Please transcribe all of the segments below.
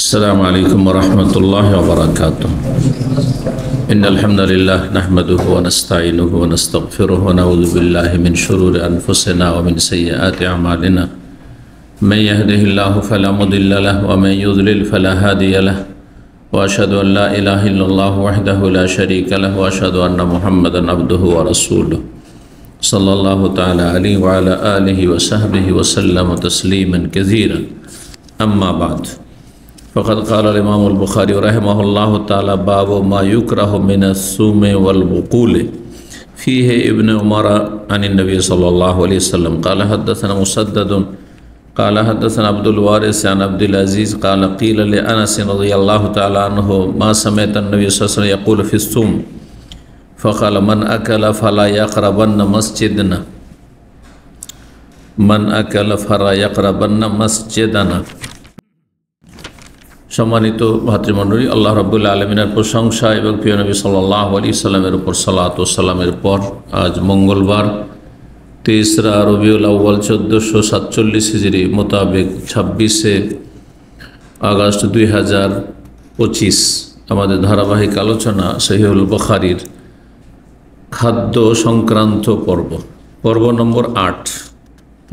السلام عليكم ورحمة الله وبركاته. إن الحمد لله نحمده ونستعينه ونستغفره ونعوذ بالله من شرور أنفسنا ومن سيئات أعمالنا. من يهده الله فلا مضل له ومن يضلل فلا هادي له، وأشهد أن لا إله إلا الله وحده لا شريك له، وأشهد أن محمدا عبده ورسوله صلى الله تعالى عليه وعلى آله وصحبه وسلم تسليما كثيرا. أما بعد، فقد قال الإمام البخاري رحمه الله تعالى: باب ما يكره من الثوم والبقول. فيه ابن عمر عن النبي صلى الله عليه وسلم قال: حدثنا مسدد قال حدثنا عبد الوارث عن عبد العزيز قال: قيل لأنس رضي الله تعالى عنه: ما سمعت النبي صلى الله عليه وسلم يقول في الثوم؟ فقال: من أكل فلا يقربن مسجدنا، من أكل فلا يقربن مسجدنا। সম্মানিত ভাতৃমণ্ডলী, আল্লাহ রাব্বুল আলামিনের প্রশংসা এবং প্রিয় নবী সাল্লাল্লাহু আলাইহি সাল্লামের উপর সালাত ও সালামের পর আজ মঙ্গলবার 23 রবিউল আউয়াল 1447 হিজরি মোতাবেক 26 আগস্ট 2025 আমাদের ধারাবাহিক আলোচনা সহিহুল বুখারীর খাদ্য সংক্রান্ত পর্ব নম্বর 8।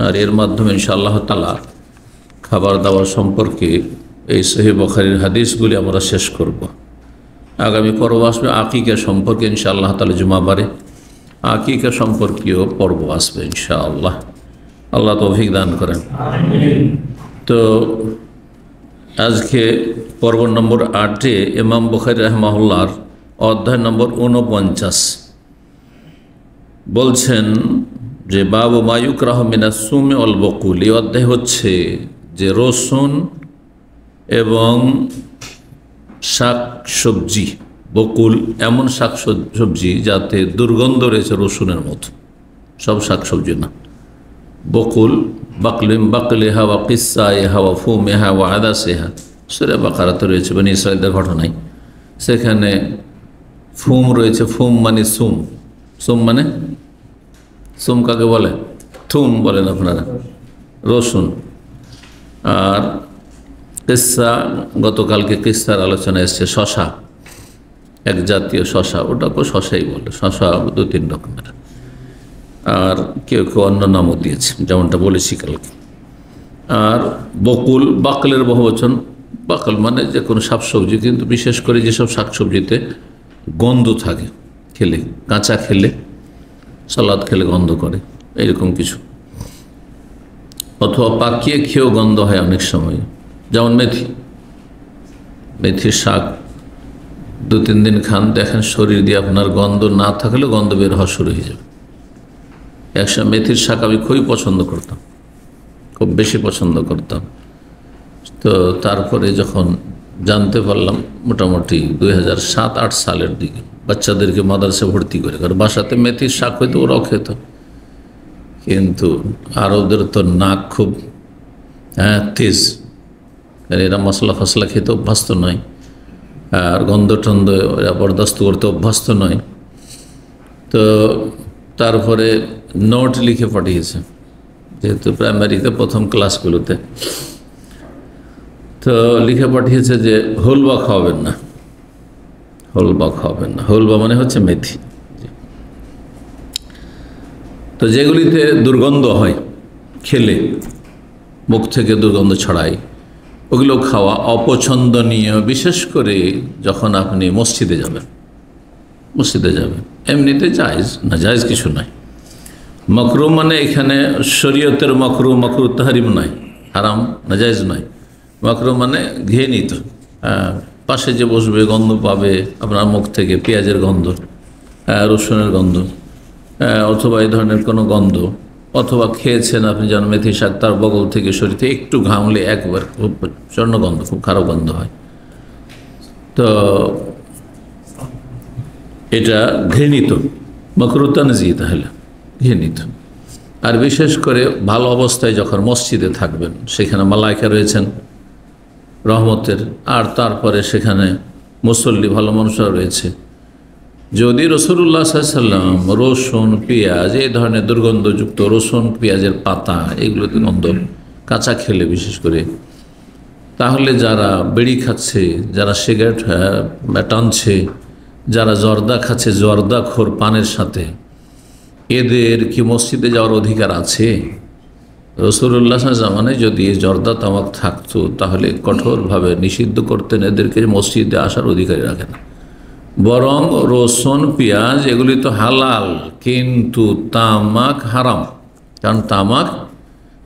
আর এর মাধ্যমে ইনশাআল্লাহ তাআলা খাবার দাবার সম্পর্কে এই সহিহ বুখারীর হাদিসগুলি আমরা শেষ করব। আগামী পর্ব আসবে আকিকা সম্পর্কে ইনশাআল্লাহ তাআলা জুমাবারে আকিকা সম্পর্কীয় পর্ব আসবে ইনশাআল্লাহ। আল্লাহ তৌফিক দান করেন। তো আজকে পর্ব নম্বর 8-এ ইমাম বুখারী রাহিমাহুল্লাহর অধ্যায় নম্বর 49 বলছেন যে বাবু মা ইউকরাহু মিনাস সুমি ওয়াল বকুল। এই অধ্যায় হচ্ছে যে রসুন এবং শাক সবজি, বকুল এমন শাক সবজি যাতে দুর্গন্ধ রয়েছে রসুনের মতো, সব শাক সবজি না। বকুল বাকলিম বাকলেহা ওয়া কিসসাইহা ওয়া ফুমিহা ওয়া আদাসিহা, সূরা বাকারাতে রয়েছে বনি ইসরাঈলের ঘটনায়। সেখানে ফুম রয়েছে। ফুম মানে সুম। সুম মানে সুম কাকে বলে? থুম বলেন আপনারা, রসুন। আর কিসসা, গতকালকে কিসসার আলোচনা এসছে শশা, এক জাতীয় শশা, ওটাকেও শশাই বলে। শশা 2-3 রকমের, আর কেউ কেউ অন্য নামও দিয়েছে, যেমনটা বলেছি কালকে। আর বকুল, বাকলের বহুবচন। বাকল মানে যে কোনো শাকসবজি, কিন্তু বিশেষ করে যেসব শাকসবজিতে গন্ধ থাকে, খেলে কাঁচা খেলে, সালাদ খেলে গন্ধ করে, এইরকম কিছু। অথবা পাকিয়ে খেয়েও গন্ধ হয় অনেক সময়, যেমন মেথির শাক 2-3 দিন খান, দেখেন শরীর দিয়ে আপনার গন্ধ না থাকলেও গন্ধ বের হওয়া শুরু হয়ে যাবে। একসময় মেথির শাক আমি খুবই পছন্দ করতাম, খুব বেশি পছন্দ করতাম। তো তারপরে যখন জানতে পারলাম, মোটামুটি 2007-8 সালের দিকে বাচ্চাদেরকে মাদ্রাসা ভর্তি করে, কারণ বাসাতে মেথির শাক হয়তো ওরাও খেত, কিন্তু আরবদের তো নাক খুব তেজ, এরা মশলা ফসলা খেতে অভ্যস্ত নয়, আর গন্ধ টন্ধ এরা বরদাস্ত করতে অভ্যস্ত নয়। তো তারপরে নোট লিখে পাঠিয়েছে, যেহেতু প্রাইমারিতে প্রথম ক্লাসগুলোতে, তো লিখে পাঠিয়েছে যে হলবা খাওয়াবেন না, হলবা খাওয়াবেন না। হলবা মানে হচ্ছে মেথি। তো যেগুলিতে দুর্গন্ধ হয়, খেলে মুখ থেকে দুর্গন্ধ ছড়ায়, ওগুলো খাওয়া অপছন্দনীয়, বিশেষ করে যখন আপনি মসজিদে যাবেন। এমনিতে জায়েজ না, জায়েজ কিছু নাই। মাকরুহ মানে এখানে শরীয়তের মাকরুহ, মাকরুহ তাহরিম নয়, হারাম না জায়েজ নয়। মাকরুহ মানে ঘৃণিত। পাশে যে বসবে গন্ধ পাবে আপনার মুখ থেকে, পেঁয়াজের গন্ধ, রসুনের গন্ধ, অথবা এই ধরনের কোনো গন্ধ, অথবা খেয়েছেন আপনি যেন মেথি শাক, তার বগল থেকে শরীরে একটু ঘামলে একবার খুব প্রচণ্ড গন্ধ, খুব খারাপ গন্ধ হয়। তো এটা ঘৃণিত, মাকরুহ তানজিহ, তাহলে ঘৃণিত। আর বিশেষ করে ভালো অবস্থায় যখন মসজিদে থাকবেন, সেখানে মালায়েকা রয়েছেন রহমতের, আর তারপরে সেখানে মুসল্লি ভালো মানুষরা রয়েছে। যদি রাসূলুল্লাহ সাল্লাল্লাহু আলাইহি ওয়াসাল্লাম রসুন, পেঁয়াজ, এই ধরনের দুর্গন্ধযুক্ত রসুন, পেঁয়াজের পাতা, এগুলোতে গন্ধ কাঁচা খেলে বিশেষ করে তাহলে যারা বিড়ি খাচ্ছে, যারা সিগারেট টানছে, যারা জর্দা খাচ্ছে, জর্দাখোর পানের সাথে, এদের কি মসজিদে যাওয়ার অধিকার আছে? রাসূলুল্লাহ জামানায় যদি জর্দা তামাক থাকতো তাহলে কঠোরভাবে নিষিদ্ধ করতেন, এদেরকে মসজিদে আসার অধিকারই রাখে না। বরং রসুন, পেঁয়াজ এগুলি তো হালাল, কিন্তু তামাক হারাম। কারণ তামাক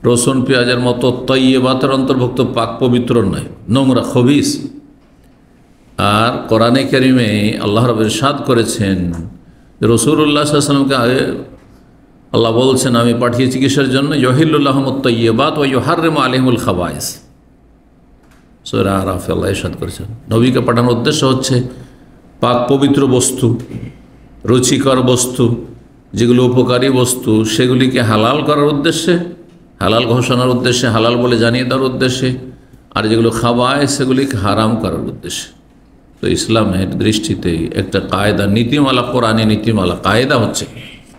রসুন পেঁয়াজের মতো তৈয়বাতের অন্তর্ভুক্ত, পাক পবিত্র নয়, নোংরা, খবিস। আর কোরআনে কারিমে আল্লাহ রাব্বুল ইরশাদ করেছেন, রাসূলুল্লাহ সাল্লাল্লাহু আলাইহি ওয়াসাল্লামকে আল্লাহ বলছেন, আমি পাঠিয়েছি কিসের জন্য? ইউহিল্লু লাহুমুত তাইয়্যিবাত ওয়া ইউহাররিমু আলাইহিমুল খাবায়েস। সূরা আরাফে আল্লাহ ইরশাদ করেছেন, নবীকে পাঠানোর উদ্দেশ্য হচ্ছে পাক পবিত্র বস্তু, রুচিকর বস্তু, যেগুলো উপকারী বস্তু, সেগুলিকে হালাল করার উদ্দেশ্যে, হালাল ঘোষণার উদ্দেশ্যে, হালাল বলে জানিয়ে দেওয়ার উদ্দেশ্যে, আর যেগুলো খাওয়ায় সেগুলিকে হারাম করার উদ্দেশ্যে। তো ইসলামের দৃষ্টিতে একটা কায়দা, নীতিমালা, কোরআনে নীতিমালা, কায়দা হচ্ছে,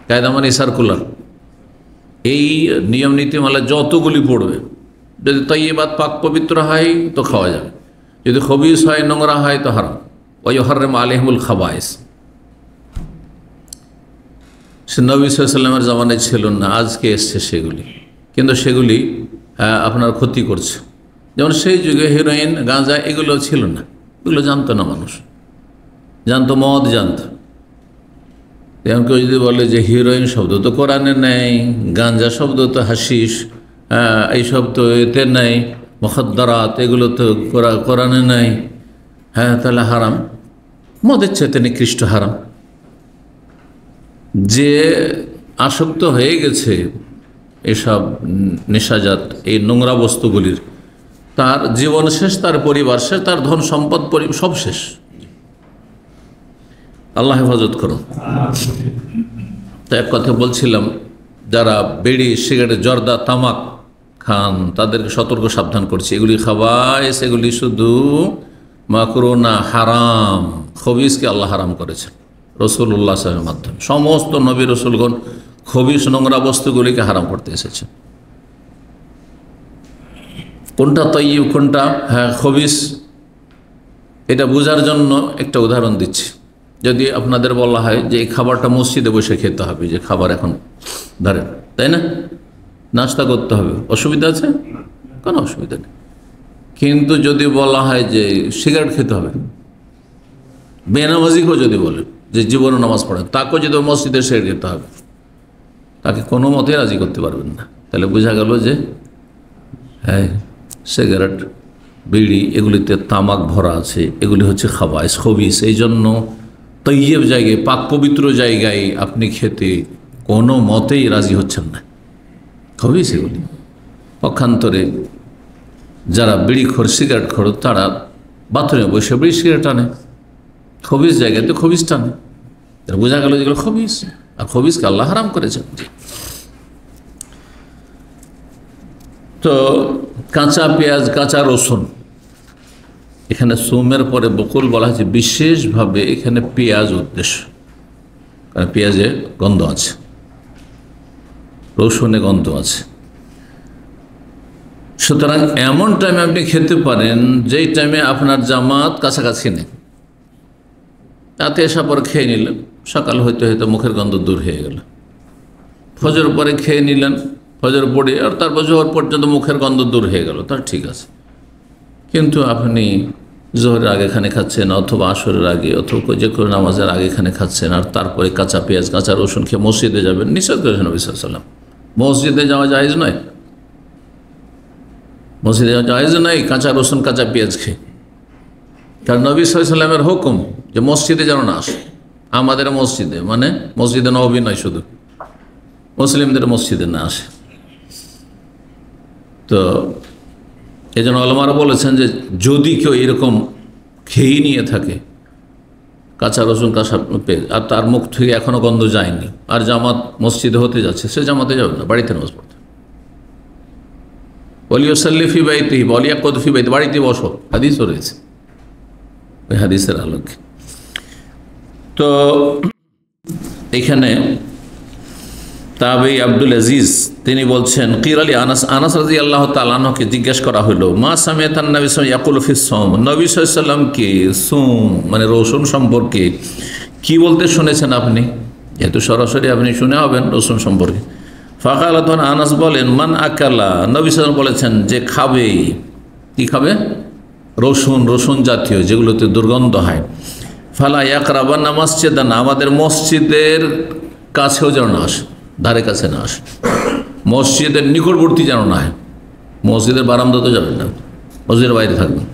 কায়দা মানে সার্কুলার। এই নিয়ম নীতিমালা যতগুলি পড়বে, যদি তাইয়্যিবাত পাক পবিত্র হয় তো খাওয়া যাবে, যদি খবিস হয়, নোংরা হয় তো হারাম। ওয়া ইউহাররিমু আলাইহিমুল খাবায়েস। সে নবী সাল্লাল্লাহু আলাইহি ওয়াসাল্লামের জামানায় ছিল না, আজকে এসছে সেগুলি, কিন্তু সেগুলি আপনার ক্ষতি করছে। যেমন সেই যুগে হিরোইন, গাঁজা এগুলো ছিল না, এগুলো জানতো না মানুষ, জানতো মদ, জানতো। যেমন কেউ যদি বলে যে হিরোইন শব্দ তো কোরআনে নেই, গাঁজা শব্দ তো হাশিশ, এইসব তো এতে নেই, মুখাদ্দারাত এগুলো তো কোরআনে নেই, হ্যাঁ তাহলে হারাম, মদের চাইতে নিকৃষ্ট হারাম। যে আসক্ত হয়ে গেছে এসব নেশাজাত, এই নোংরা বস্তুগুলির, তার জীবন শেষ, তার পরিবার শেষ, তার ধন সম্পদ সব শেষ। আল্লাহ হেফাজত করুন। তো এক কথা বলছিলাম, যারা বিড়ি, সিগারেট, জর্দা, তামাক খান তাদেরকে সতর্ক সাবধান করছি, এগুলি খাবায়, সেগুলি শুধু মাকরুহ না, হারাম। খবিসকে আল্লাহ হারাম করেছেন রাসূলুল্লাহ সাল্লাল্লাহু আলাইহি ওয়াসাল্লামের মাধ্যমে। সমস্ত নবী রাসূলগণ খবিস, নোংরা বস্তুগুলিকে হারাম করতে এসেছেন। কোনটা তাইয়্যিব, কোনটা খবিস, এটা বোঝার জন্য একটা উদাহরণ দিচ্ছি। যদি আপনাদের বলা হয় যে এই খাবারটা মসজিদে বসে খেতে হবে, যে খাবার এখন ধরেন, তাই না, নাস্তা করতে হবে, অসুবিধা আছে? কোনো অসুবিধা নেই। কিন্তু যদি বলা হয় যে সিগারেট খেতে হবে, বেনামাজিকেও যদি বলে যে জীবনে নামাজ পড়ে, তাকেও যদি মসজিদে সিগারেট খেতে হবে, তাকে কোনো মতেই রাজি করতে পারবেন না। তাহলে বোঝা গেল যে হ্যাঁ, সিগারেট, বিড়ি এগুলিতে তামাক ভরা আছে, এগুলি হচ্ছে খাবাইস, খবিস। এই জন্য তৈয়ব জায়গায়, পাক পবিত্র জায়গায় আপনি খেতে কোনো মতেই রাজি হচ্ছেন না, খবিস এগুলি। পক্ষান্তরে যারা বিড়িখোর, সিগারেট খোর, তারা বাথরুমে বসে বিড়ি সিগারেট টানে, খবিস জায়গাতে খবিস টানে। বোঝা গেল যেগুলো খবিস, আর খবিসকে আল্লাহ হারাম করেছেন। তো কাঁচা পেঁয়াজ, কাঁচা রসুন, এখানে সুমের পরে বকুল বলা হয়েছে বিশেষভাবে, এখানে পেঁয়াজ উদ্দেশ্য, কারণ পেঁয়াজে গন্ধ আছে, রসুনে গন্ধ আছে। সুতরাং এমন টাইমে আপনি খেতে পারেন যেই টাইমে আপনার জামাত কাছাকাছি নেই, তাতে এসা পরে খেয়ে নিলেন, সকাল হইতে হইতে মুখের গন্ধ দূর হয়ে গেল। ফজর পরে খেয়ে নিলেন, ফজর পড়ে আর তারপর জোহর পর্যন্ত মুখের গন্ধ দূর হয়ে গেল, তার ঠিক আছে। কিন্তু আপনি জোহরের আগে খানে খাচ্ছেন, অথবা আসরের আগে, অথবা যে কোনো নামাজের আগে খানে খাচ্ছেন, আর তারপরে কাঁচা পেঁয়াজ, কাঁচা রসুন খেয়ে মসজিদে যাবেন, নিষেধ করেছেন নবী সাল্লাল্লাহু আলাইহি ওয়াসাল্লাম। মসজিদে যাওয়া জায়েজ নয়, মসজিদে যাওয়া জায়েজ নয় কাঁচা রসুন, কাঁচা পেঁয়াজ খেয়ে। কারণ নবী সাল্লাল্লাহু আলাইহি ওয়াসাল্লামের হুকুম যে মসজিদে যেন না আসে, আমাদের মসজিদে, মানে মসজিদে নববী নয়, শুধু মুসলিমদের মসজিদে না আসে। তো এই জন্য ওলামারা বলেছেন যে যদি কেউ এরকম খেয়েই নিয়ে থাকে কাঁচা রসুন, কাঁচা পেঁয়াজ, আর তার মুখ থেকে এখনও গন্ধ যায়নি, আর জামাত মসজিদে হতে যাচ্ছে, সে জামাতে যাবে না, বাড়িতে নামাজ পড়তে। ওয়ালিয়াসাল্লি ফি বাইতিহি ওয়ালিয়াকুদ ফি বাইতিহি, বাড়িতে বসো, হাদিসও রয়েছে, ওই হাদিসের আলোকে। তো এখানে তাবেঈ আব্দুল আজিজ তিনি বলছেন, কির আলী আনাস, আনাস রাদিয়াল্লাহু তাআলা আনহুকে জিজ্ঞেস করা হলো, মা সামিআতান নবী সাল্লাল্লাহু আলাইহি ওয়াসাল্লাম ইয়াকুলু ফিস সাওম, নবী সাল্লাল্লাহু আলাইহি ওয়াসাল্লামকে সুম মানে রসুন সম্পর্কে কি বলতে শুনেছেন আপনি? যেহেতু সরাসরি আপনি শুনে হবেন রসুন সম্পর্কে। ফাকালা, তখন আনাস বলেন, মান আকালা, নবী সাল্লাল্লাহু আলাইহি ওয়াসাল্লাম বলেছেন যে খাবে, কি খাবে? রসুন, রসুন জাতীয় যেগুলোতে দুর্গন্ধ হয়। ফালা ইয়াকরাবান্না মাসজিদানা, আমাদের মসজিদের কাছেও যেন না আসে, ধারে কাছে না আসে, মসজিদের নিকটবর্তী যেন না হয়। মসজিদের বারান্দা তো যাবেন না, মসজিদের বাইরে থাকবেন।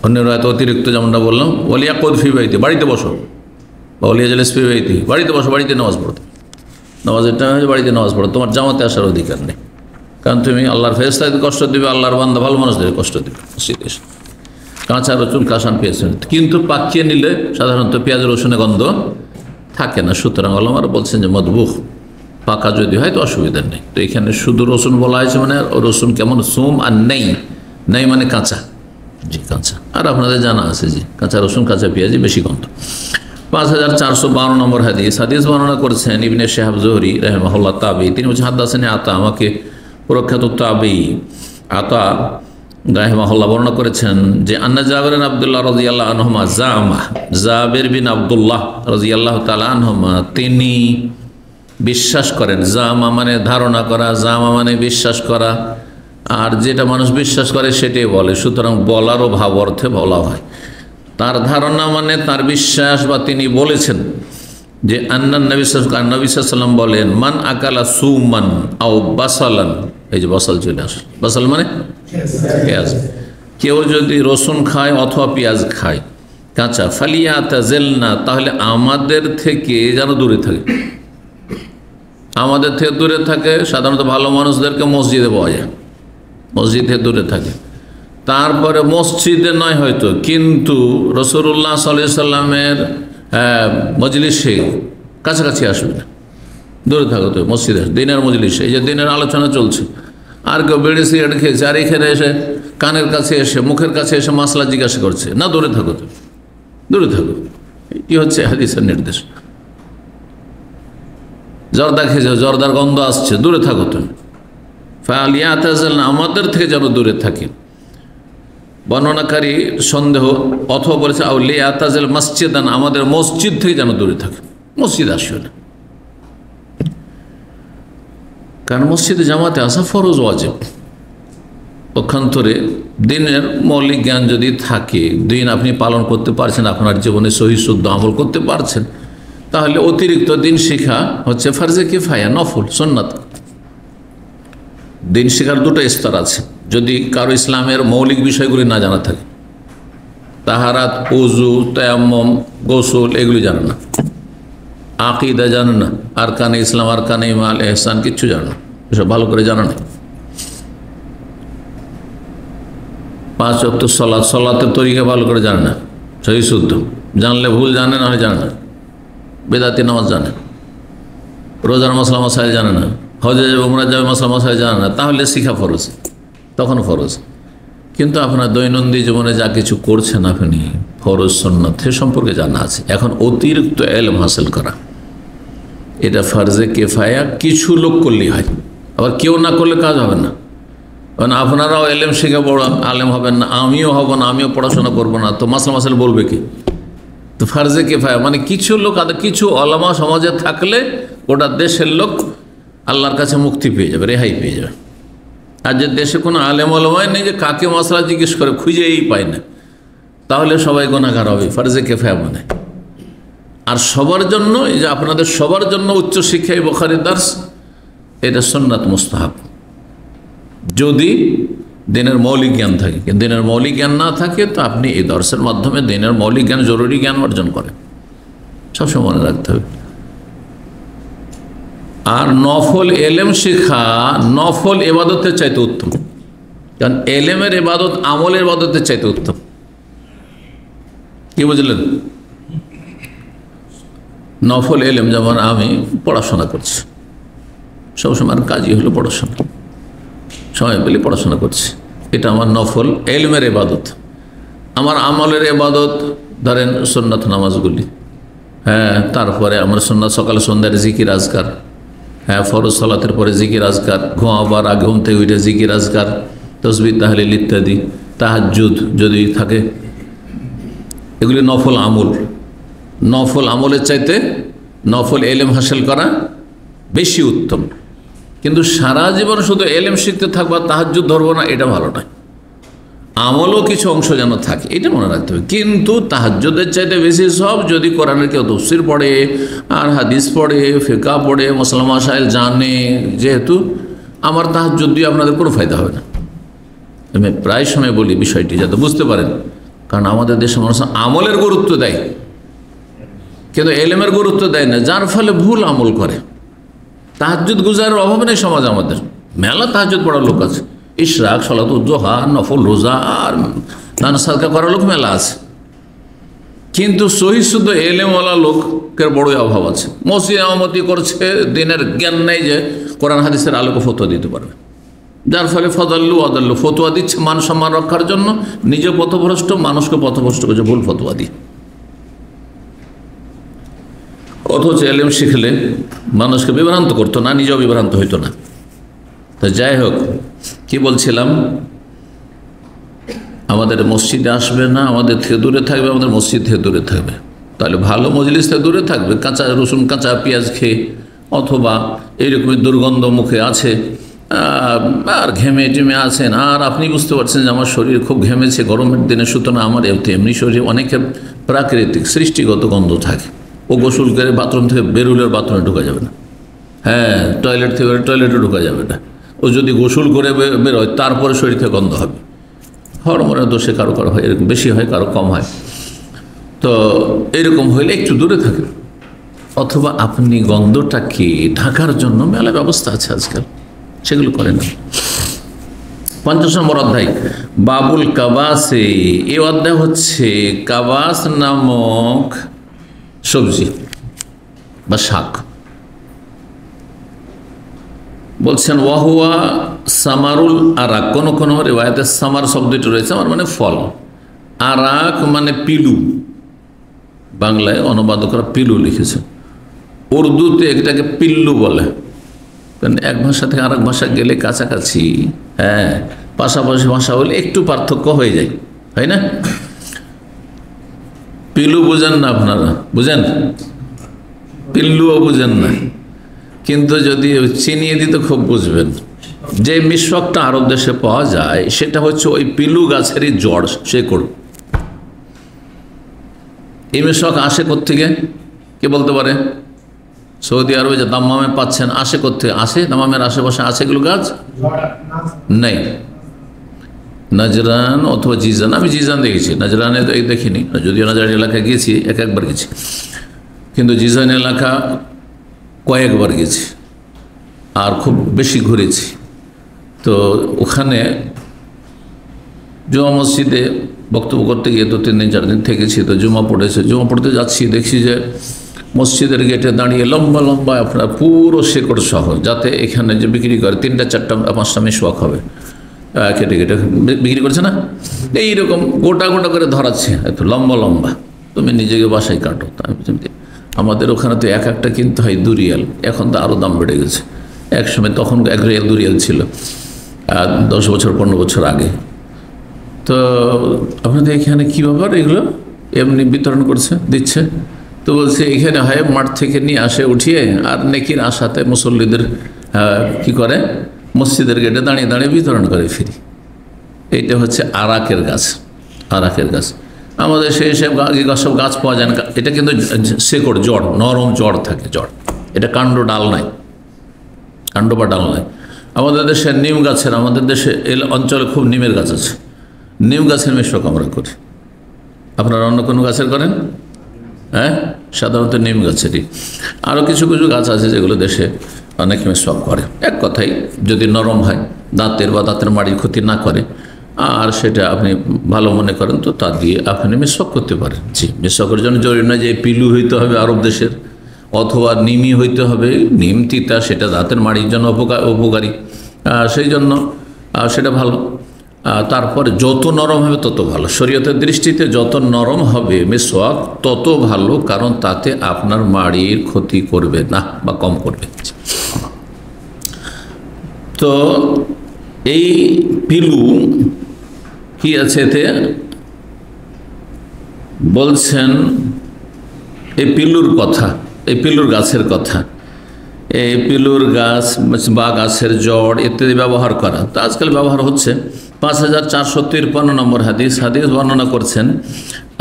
অন্যের হয়তো অতিরিক্ত যেমনটা বললাম, ওলিয়া কদ ফি বাইতে, বাড়িতে বসো, বা ওলিয়া জালিস ফি বাইতে, বাড়িতে বসো, বাড়িতে নামাজ পড়তে, নামাজের টাইমে বাড়িতে নামাজ পড়ো, তোমার জামাতে আসার অধিকার নেই, কারণ তুমি আল্লাহর ফেরেশতাদের কষ্ট দিবে, আল্লাহর বান্দা ভালো মানুষদের কষ্ট দিবে। মসজিদে এসে কাঁচা রসুন কাঁচান পেয়েছেন, কিন্তু পাকিয়ে নিলে সাধারণত পেঁয়াজ রসুনে গন্ধ থাকে না, সুতরাং আল্লামারা বলছেন যে মদবুখ, পাকা যদি হয় তো অসুবিধা নেই। তো এখানে শুধু রসুন বলা হয়েছে, মানে রসুন কেমন? সুম আর নেই, নেই মানে কাঁচা, জি কাঁচা। আর আপনাদের জানা আছে যে কাঁচা রসুন কাঁচা পেঁয়াজি বেশি গন্ধ। 5452 নম্বর হাদিস, হাদিস বর্ণনা করেছেন ইবনে শিহাব জুহরি রাহিমাহুল্লাহ তাবেঈ, তিনি বলছেন হাদাসানি আতা, আমাকে প্রখ্যাত তাবেঈ আতা রাহিমাহুল্লাহ বর্ণনা করেছেন যে আন্না জাবের বিন আব্দুল্লাহ রাদিয়াল্লাহু আনহুমা জামা, জাবের বিন আব্দুল্লাহ রাদিয়াল্লাহু তাআলা আনহুমা তিনি বিশ্বাস করেন, জামা মানে ধারণা করা, জামা মানে বিশ্বাস করা, আর যেটা মানুষ বিশ্বাস করে সেটাই বলে, সুতরাং বলারও ভাব অর্থে বলা হয়। তার ধারণা মানে তার বিশ্বাস, বা তিনি বলেছেন যে আন্নান নবী সাল্লাল্লাহু আলাইহি ওয়াসাল্লাম বলেন, মান আকালা সুমান আও বাসালান, এই যে বাসাল চলে আসে, বাসাল মানে পেঁয়াজ, কেউ যদি রসুন খায় অথবা পেঁয়াজ খায় কাঁচা, ফালিয়াতাজিলনা, তাহলে আমাদের থেকে যেন দূরে থাকে, আমাদের থেকে দূরে থাকে। সাধারণত ভালো মানুষদেরকে মসজিদে পাওয়া যায়, মসজিদ থেকে দূরে থাকে। তারপরে মসজিদে নয় হয়তো, কিন্তু রাসূলুল্লাহ সাল্লাল্লাহু আলাইহি সাল্লামের মজলিসে কাছাকাছি আসবে না, দূরে থাকো। তো মসজিদে দিনের মজলিসে, এই যে দিনের আলোচনা চলছে, আর কেউ বেড়ে সিগারেট খেয়েছে, আর এখানে এসে কানের কাছে এসে মুখের কাছে এসে মাসলা জিজ্ঞাসা করছে, না দূরে থাকো, তো দূরে থাকো। এটি হচ্ছে হাদিসের নির্দেশ। জর্দা খেয়েছে, জর্দার গন্ধ আসছে, দূরে থাকো তুমি। ফালিয়াতাজিলনা, আমাদের থেকে যেন দূরে থাকে। বর্ণনাকারী সন্দেহ অথবা বলেছে আউলিয়াতাজিল মসজিদান, আমাদের মসজিদ থেকে যেন দূরে থাকে, মসজিদ আসবে না, কারণ মসজিদে জামাতে আসা ফরজ ওয়াজিব। পক্ষান্তরে দিনের মৌলিক জ্ঞান যদি থাকে, দিন আপনি পালন করতে পারছেন, আপনার জীবনে সহি শুদ্ধ আমল করতে পারছেন, তাহলে অতিরিক্ত দিন শিখা হচ্ছে ফরজে কিফায়া, নফল, সুন্নাত। দিন শিখার দুটো স্তর আছে। যদি কারো ইসলামের মৌলিক বিষয়গুলি না জানা থাকে, তাহারাত, উজু, তায়াম্মুম, গোসল, এগুলি জানে না, আকিদা জানে না, আরকানে ইসলাম, আরকানে ইমান, ইহসান কিচ্ছু জানে না, এসব ভালো করে জানা নেই। 5 ওয়াক্ত সালাত, সালাতের তরিকা ভালো করে জানে না, সহি শুদ্ধ, জানলে ভুল জানে না, জানে না, বেদাতি নামাজ জানে, রোজার মশলা মশাইল জানে না, হজে যাবে উমরা যাবে মশলা মশাইল জানে না, তাহলে শিখা ফরজ, তখন ফরজ। কিন্তু আপনার দৈনন্দিন জীবনে যা কিছু করছেন আপনি, ফরজ সুন্নাত সম্পর্কে জানা আছে। এখন অতিরিক্ত ইলম হাসিল করা, এটা ফরজে কিফায়া, কিছু লোক করলেই হয়, আবার কেউ না করলে কাজ হবে না। কারণ আপনারাও ইলম শিখে বড় আলেম হবেন না, আমিও হব না, আমিও পড়াশোনা করবো না, তো মাসলা মাসাইল বলবে কি? তো ফরজে কিফায়া মানে কিছু লোক, কিছু ওলামা সমাজে থাকলে গোটা দেশের লোক আল্লাহর কাছে মুক্তি পেয়ে যাবে, রেহাই পেয়ে যাবে। আর যে দেশে কোনো আলেম ওলামাই নেই, যে কাকে মশলা জিজ্ঞেস করে খুঁজেই পায় না, তাহলে সবাই গুনাহগার হবে। ফরজে কিফায়া মানে, আর সবার জন্য, এই যে আপনাদের সবার জন্য উচ্চ শিক্ষা এই বুখারী দার্স, এটা সুন্নাত মুস্তাহাব, যদি দিনের মৌলিক জ্ঞান থাকে। কিন্তু দিনের মৌলিক জ্ঞান না থাকে, তো আপনি এই দর্শের মাধ্যমে দিনের মৌলিক জ্ঞান, জরুরি জ্ঞান অর্জন করেন, সবসময় মনে রাখতে হবে। আর নফল এলেম শেখা নফল এবাদতের চাইতে উত্তম, কারণ এলেমের এবাদত আমলের এবাদতের চাইতে উত্তম। কি বুঝলেন? নফল এলেম, যেমন আমি পড়াশোনা করছি, সবসময় কাজই হলো পড়াশোনা, সময় পেলে পড়াশোনা করছি, এটা আমার নফল এলমের এবাদত। আমার আমলের এবাদত ধরেন সুন্নাত নামাজগুলি, হ্যাঁ, তারপরে আমার সুন্নাত সকালে সন্ধ্যার জিকির আজকার, হ্যাঁ, ফরজ সালাতের পরে জিকির আজকার, ঘুমাবার আগে ঘুম থেকে উঠে জিকির আজকার, তসবিহ তাহলিল ইত্যাদি, তাহাজ্জুদ যদি থাকে, এগুলি নফল আমল। নফল আমলের চাইতে নফল এলেম হাসিল করা বেশি উত্তম। কিন্তু সারা জীবন শুধু এলেম শিখতে থাকবো, তাহাজ্জুদ ধরবো না, এটা ভালো নয়। আমলও কিছু অংশ যেন থাকে, এটা মনে রাখতে হবে। কিন্তু তাহাজ্জুদের চাইতে বেশি সব যদি কোরআনের কেউ তাফসীর পড়ে আর হাদিস পড়ে, ফিকহ পড়ে, মাসলা মাসাইল জানে, যেহেতু আমার তাহাজ্জুদ দিয়ে আপনাদের কোনো ফায়দা হবে না। আমি প্রায় সময় বলি বিষয়টি যাতে বুঝতে পারেন, কারণ আমাদের দেশের মানুষ আমলের গুরুত্ব দেয় কিন্তু এলেমের গুরুত্ব দেয় না, যার ফলে ভুল আমল করে। তাহাজ্জুদ গুজারের অভাব নেই সমাজ আমাদের, মেলা তাহাজ্জুদ পড়ার লোক আছে, ইশরাক, সালাতুল জোহা, নফল রোজা আর দান সাদকা করার লোক মেলা আছে। কিন্তু সহি শুদ্ধ এলেমওয়ালা লোকের বড়ই অভাব আছে। মসজিদ ইমামতি করছে, দিনের জ্ঞান নেই যে কোরআন হাদিসের আলোকে ফতোয়া দিতে পারবে, যার ফলে ফদাল্লু আদাল্লু ফতোয়া দিচ্ছে মান সম্মান রক্ষার জন্য, নিজে পথভ্রষ্ট, মানুষকে পথভ্রষ্ট করছে ভুল ফতোয়া দিয়ে। অথচ এলেম শিখলে মানুষকে বিভ্রান্ত করতো না, নিজেও বিভ্রান্ত হইতো না। তো যাই হোক, কি বলছিলাম, আমাদের মসজিদে আসবে না, আমাদের থেকে দূরে থাকবে, আমাদের মসজিদ থেকে দূরে থাকবে। তাহলে ভালো মজলিস থেকে দূরে থাকবে, কাঁচা রসুন কাঁচা পেঁয়াজ খেয়ে, অথবা এইরকমই দুর্গন্ধ মুখে আছে আর ঘেমে টেমে আছেন, আর আপনি বুঝতে পারছেন যে আমার শরীর খুব ঘেমেছে গরমের দিনে, সুতরাং আমার এমনি শরীর অনেকের প্রাকৃতিক সৃষ্টিগত গন্ধ থাকে, ও গোসল করে বাথরুম থেকে বেরুলের বাথরুমে ঢোকা যাবে না, হ্যাঁ টয়লেট থেকে টয়লেটে ঢোকা যাবে না, ও যদি গোসল করে বেরোয় তারপরে শরীর থেকে গন্ধ হবে। হরমোনের দোষে কারো কারো হয়, এরকম বেশি হয়, কারো কম হয়। তো এরকম হইলে একটু দূরে থাকে, অথবা আপনি গন্ধটাকে ঢাকার জন্য মেলা ব্যবস্থা আছে আজকাল, সেগুলো করেন না। ৫০ নম্বর অধ্যায় বাবুল কাবাসে। এই অধ্যায় হচ্ছে কাবাস নামক সবজি বা শাক। বলছেন ওয়াহুয়া সামারুল আরাক, কোন কোন রিওয়ায়াতে সামার শব্দটি রয়েছে, আমার মানে ফল, আরাক মানে পিলু, বাংলায় অনুবাদকরা পিলু লিখেছে, উর্দুতে এটাকে পিল্লু বলে। কারণ এক ভাষা থেকে আরেক ভাষা গেলে কাছাকাছি, হ্যাঁ পাশাপাশি ভাষা হলে একটু পার্থক্য হয়ে যায়, হয় না? পিলু বুঝেন না আপনারা, বুঝেন? পিল্লুও বুঝেন না, কিন্তু যদি চিনিয়ে দিতে খুব বুঝবেন। যে মিশ্রকটা আরব দেশে পাওয়া যায় সেটা হচ্ছে ওই পিলু গাছেরই জড়, শেকড়। এই মিশ্রক আসে কোত্থেকে, কে বলতে পারে? সৌদি আরবে যে দাম্মামে পাচ্ছেন, আসে কোত্থেকে? আসে দাম্মামের আশেপাশে আছে এগুলো গাছ নেই। নাজরান অথবা জিজান, আমি জিজান দেখেছি, নাজরানে দেখিনি, যদিও নাজরান এলাকায় গিয়েছি, একবার গেছি, কিন্তু জিজান এলাকা কয়েকবার গেছি আর খুব বেশি ঘুরেছি। তো ওখানে জুমা মসজিদে বক্তব্য করতে গিয়ে তো 3 দিন 4 দিন থেকেছি। তো জুমা পড়তে যাচ্ছি, দেখছি যে মসজিদের গেটে দাঁড়িয়ে লম্বা লম্বা আপনার পুরো শেকড় সহ, যাতে এখানে যে বিক্রি করে 3টা 4টা 5টা মেশওয়াক হবে, কেটে কেটে বিক্রি করছে না, এইরকম গোটা গোটা করে ধরাচ্ছে, এত লম্বা লম্বা, তুমি নিজেকে বাসায় কাটো। আমাদের ওখানে তো একটা কিনতে হয় 2 রিয়াল, এখন তো আরও দাম বেড়ে গেছে। এক সময় তখন 1 রিয়াল 2 রিয়াল ছিল, 10 বছর 15 বছর আগে। তো আপনাদের এখানে কী ব্যাপার, এগুলো এমনি বিতরণ করছে, দিচ্ছে? তো বলছে এখানে হয় মাঠ থেকে নিয়ে আসে উঠিয়ে, আর নেকির আশাতে মুসল্লিদের কি করে, মসজিদের গেটে দাঁড়িয়ে দাঁড়িয়ে বিতরণ করে ফিরি। এইটা হচ্ছে আরাকের গাছ, আরাকের গাছ। আমাদের সেই সব গাছ পাওয়া যায় না, এটা কিন্তু শেকড়, জড়, নরম জড় থাকে, জড়, এটা কাণ্ড ডাল নাই, কাণ্ড বা ডাল নাই। আমাদের দেশে নিম গাছের, আমাদের দেশে এই অঞ্চলে খুব নিমের গাছ আছে, নিম গাছের মিশ্রক আমরা করি। আপনারা অন্য কোনো গাছের করেন? হ্যাঁ, সাধারণত নিম গাছেরই। আরও কিছু কিছু গাছ আছে যেগুলো দেশে অনেক মিশ্রক করে। এক কথাই যদি নরম হয়, দাঁতের বা দাঁতের মাড়ির ক্ষতি না করে, আর সেটা আপনি ভালো মনে করেন, তো তা দিয়ে আপনি মিশ্রক করতে পারেন। জি, মিশ্রকের জন্য জরুরি নয় যে পিলু হইতে হবে আরব দেশের, অথবা নিমই হইতে হবে। নিম তিতা, সেটা দাঁতের মাড়ির জন্য উপকারী, সেই জন্য সেটা ভালো। তারপরে যত নরম হবে তত ভালো, শরীয়তের দৃষ্টিতে যত নরম হবে মিসওয়াক তত ভালো, কারণ তাতে আপনার মাড়ির ক্ষতি করবে না বা কম করবে। তো এই পিলু কি আছে এতে বলছেন, এই পিলুর কথা, এই পিলুর গাছের কথা, এই পিলুর গাছ বা গাছের জড় ইত্যাদি ব্যবহার করা তো আজকাল ব্যবহার হচ্ছে। 5453 নম্বর হাদিস বর্ণনা করছেন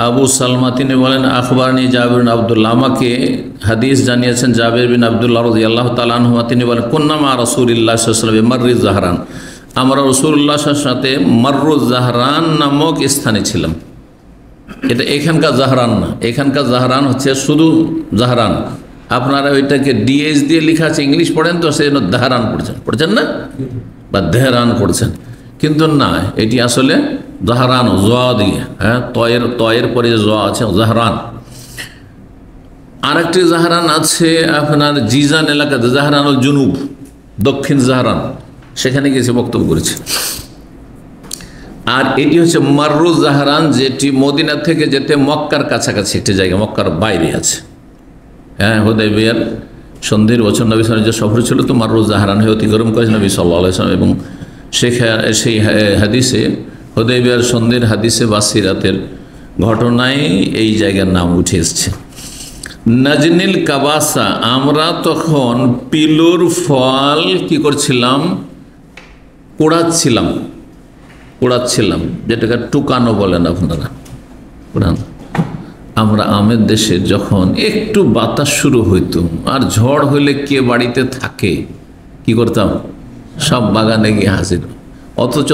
আবু সালমা, তিনি বলেন আখবরনি জাবির বিন আব্দুল্লাহ, আমাকে হাদিস জানিয়েছেন জাবির বিন আব্দুল্লাহ রাদিয়াল্লাহু তাআলা আনহু, তিনি বলেন কুন্না মা রাসূলিল্লাহ সাল্লাল্লাহু আলাইহি ওয়াসাল্লাম মাররিজ জাহরান, আমরা রাসূলুল্লাহর সাথে মাররুজ জাহরান নামক স্থানে ছিলাম। এটা এখানকার জাহরান না, এখানকার জাহরান হচ্ছে শুধু জাহরান। আপনারা ওইটাকে ডিএস দিয়ে লেখা আছে, ইংলিশ পড়েন তো সেই জন্য দাহরান পড়ছেন না, বা দেহরান পড়ছেন, কিন্তু না, এটি আসলে জাহরান জ দিয়ে, হ্যাঁ, তয়ের পরে জ আছে, জাহরান। আরেকটি জাহরান আছে আপনার জিজান এলাকাতে, জাহরানুল জুনুব, দক্ষিণ জাহরান, সেখানে গিয়েছে বক্তব্য করেছে। আর এটি হচ্ছে মাররুজ জাহরান, যেটি মদিনা থেকে যেতে মক্কার কাছাকাছি একটি জায়গা, মক্কার বাইরে আছে। হ্যাঁ, হুদাইবিয়ার সন্ধির বছর নবী সাল্লাল্লাহু আলাইহি ওয়াসাল্লাম যে সফর ছিল, তো মাররুজ জাহরান হয়ে অতিক্রম করেছে নবী সাল্লাল্লাহু আলাইহি ওয়াসাল্লাম। এবং সেই হাদিসে, হুদাইবিয়ার সন্ধির হাদিসে বাসিরাতের ঘটনায় এই জায়গার নাম উঠে এসছে। নাজনিল কাবাসা, আমরা তখন পিলুর ফল কি করছিলাম, কুড়াচ্ছিলাম, যেটাকে টুকানো বলেন আপনারা, কুড়ানো। আমরা আমের দেশে যখন একটু বাতাস শুরু হইতো আর ঝড় হইলে কে বাড়িতে থাকে, কি করতাম, সব বাগানে গিয়ে হাজির। অথচ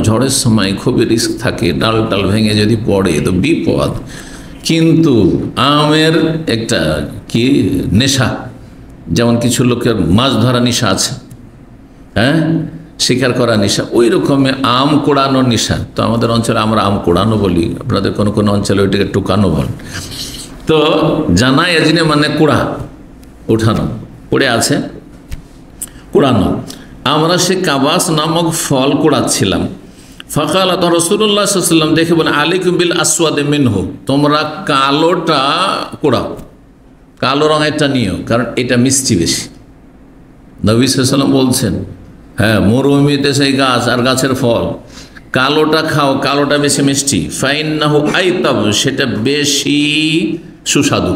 ঝড়ের সময় খুবই রিস্ক থাকে, ডাল ভেঙে যদি পড়ে তো বিপদ। কিন্তু আমের একটা কি নেশা, যেমন কিছু লোকের মাছ ধরা নেশা আছে, হ্যাঁ, শিকার করা নেশা, ওই রকমের আম কোড়ানোর নেশা। তো আমাদের অঞ্চলে আমরা আম কোড়ানো বলি, আপনাদের কোনো কোনো অঞ্চলে ওইটাকে টুকানো বল। তো জানা এজিনে মানে কুড়া, উঠানো, পড়ে আছে, কুড়ানো। আমরা সে কাবাস নামক ফল কুড়াচ্ছিলাম। ফাকাল রাসূলুল্লাহ সাল্লাল্লাহু আলাইহি ওয়াসাল্লাম দেখে বলেন আলাইকুম বিল আসওয়াদি মিনহু, তোমরা কালোটা কুড়াও, কালো রঙেরটা নিও, কারণ এটা মিষ্টি বেশি। নবী সাল্লাল্লাহু আলাইহি ওয়াসাল্লাম বলছেন, হ্যাঁ, মরুভূমিতে সেই গাছ আর গাছের ফল, কালোটা খাও, কালোটা বেশি মিষ্টি। ফাইন্নাহু আইতাব, সেটা বেশি সুস্বাদু,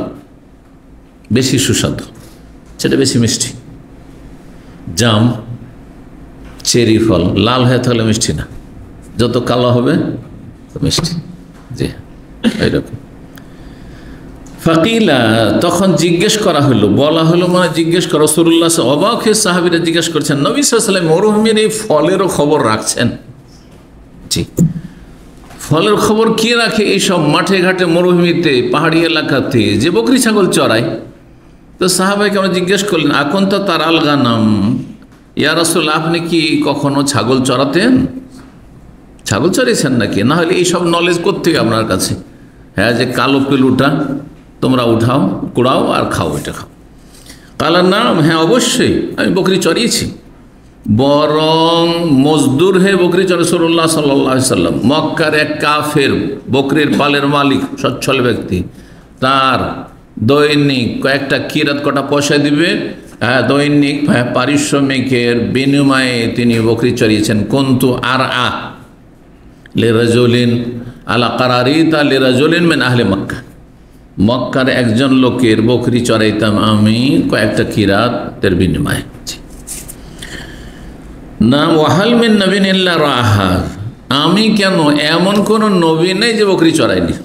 সেটা বেশি মিষ্টি। জাম, চেরি ফল লাল হয়ে থাকলে মিষ্টি না, যত কালো হবে মিষ্টি। জি, এইরকম। ফাকিলা, তখন জিজ্ঞেস করা হলো, বলা হলো, মানে জিজ্ঞেস করা, রাসূলুল্লাহ অবাক হয়ে সাহাবীরা জিজ্ঞেস করছেন, নবী সাল্লাল্লাহু আলাইহি ওয়াসাল্লাম মরুভূমির এই ফলেরও খবর রাখছেন? জি, ফলের খবর কে রাখে এইসব মাঠে ঘাটে, মরুভূমিতে, পাহাড়ি এলাকাতে যে বকরি ছাগল চড়ায়? তো সাহাবাইকে আমরা জিজ্ঞেস করলেন, এখন তো তার আলগা নাম, ইয়া রাসূলুল্লাহ, আপনি কি কখনো ছাগল চড়াতেন, ছাগল চড়িয়েছেন নাকি? না হলে এইসব নলেজ কোত্থেকে আপনার কাছে? হ্যাঁ, যে কালো পিলুটা তোমরা উঠাও, কুড়াও আর খাও, এটা খাও। কালার নাম, হ্যাঁ অবশ্যই আমি বকরি চড়িয়েছি, বরং মজদুর হয়ে বকরি চড়ে রাসূলুল্লাহ সাল্লাল্লাহু আলাইহি ওয়াসাল্লাম। মক্কার এক কাফের বকরির পালের মালিক, সচ্ছল ব্যক্তি, তার দৈনিক কয়েকটা কিরাত, কটা পয়সা দিবে, হ্যাঁ, দৈনিক পারিশ্রমিকের বিনিময়ে তিনি বকরি চড়িয়েছেন। কুনতু আরআ লিরাজুলিন আলা কারারিতা লিরাজুলিন মিন আহলি মক্কা, মক্কার একজন লোকের বকরি চড়াইতাম আমি কয়েকটা কিরাতের বিনিময়ে। না ওয়াহাল মিন নবীন ইল্লা রাহা, আমি কেন, এমন কোন নবী নেই যে বকরি চড়াইনি।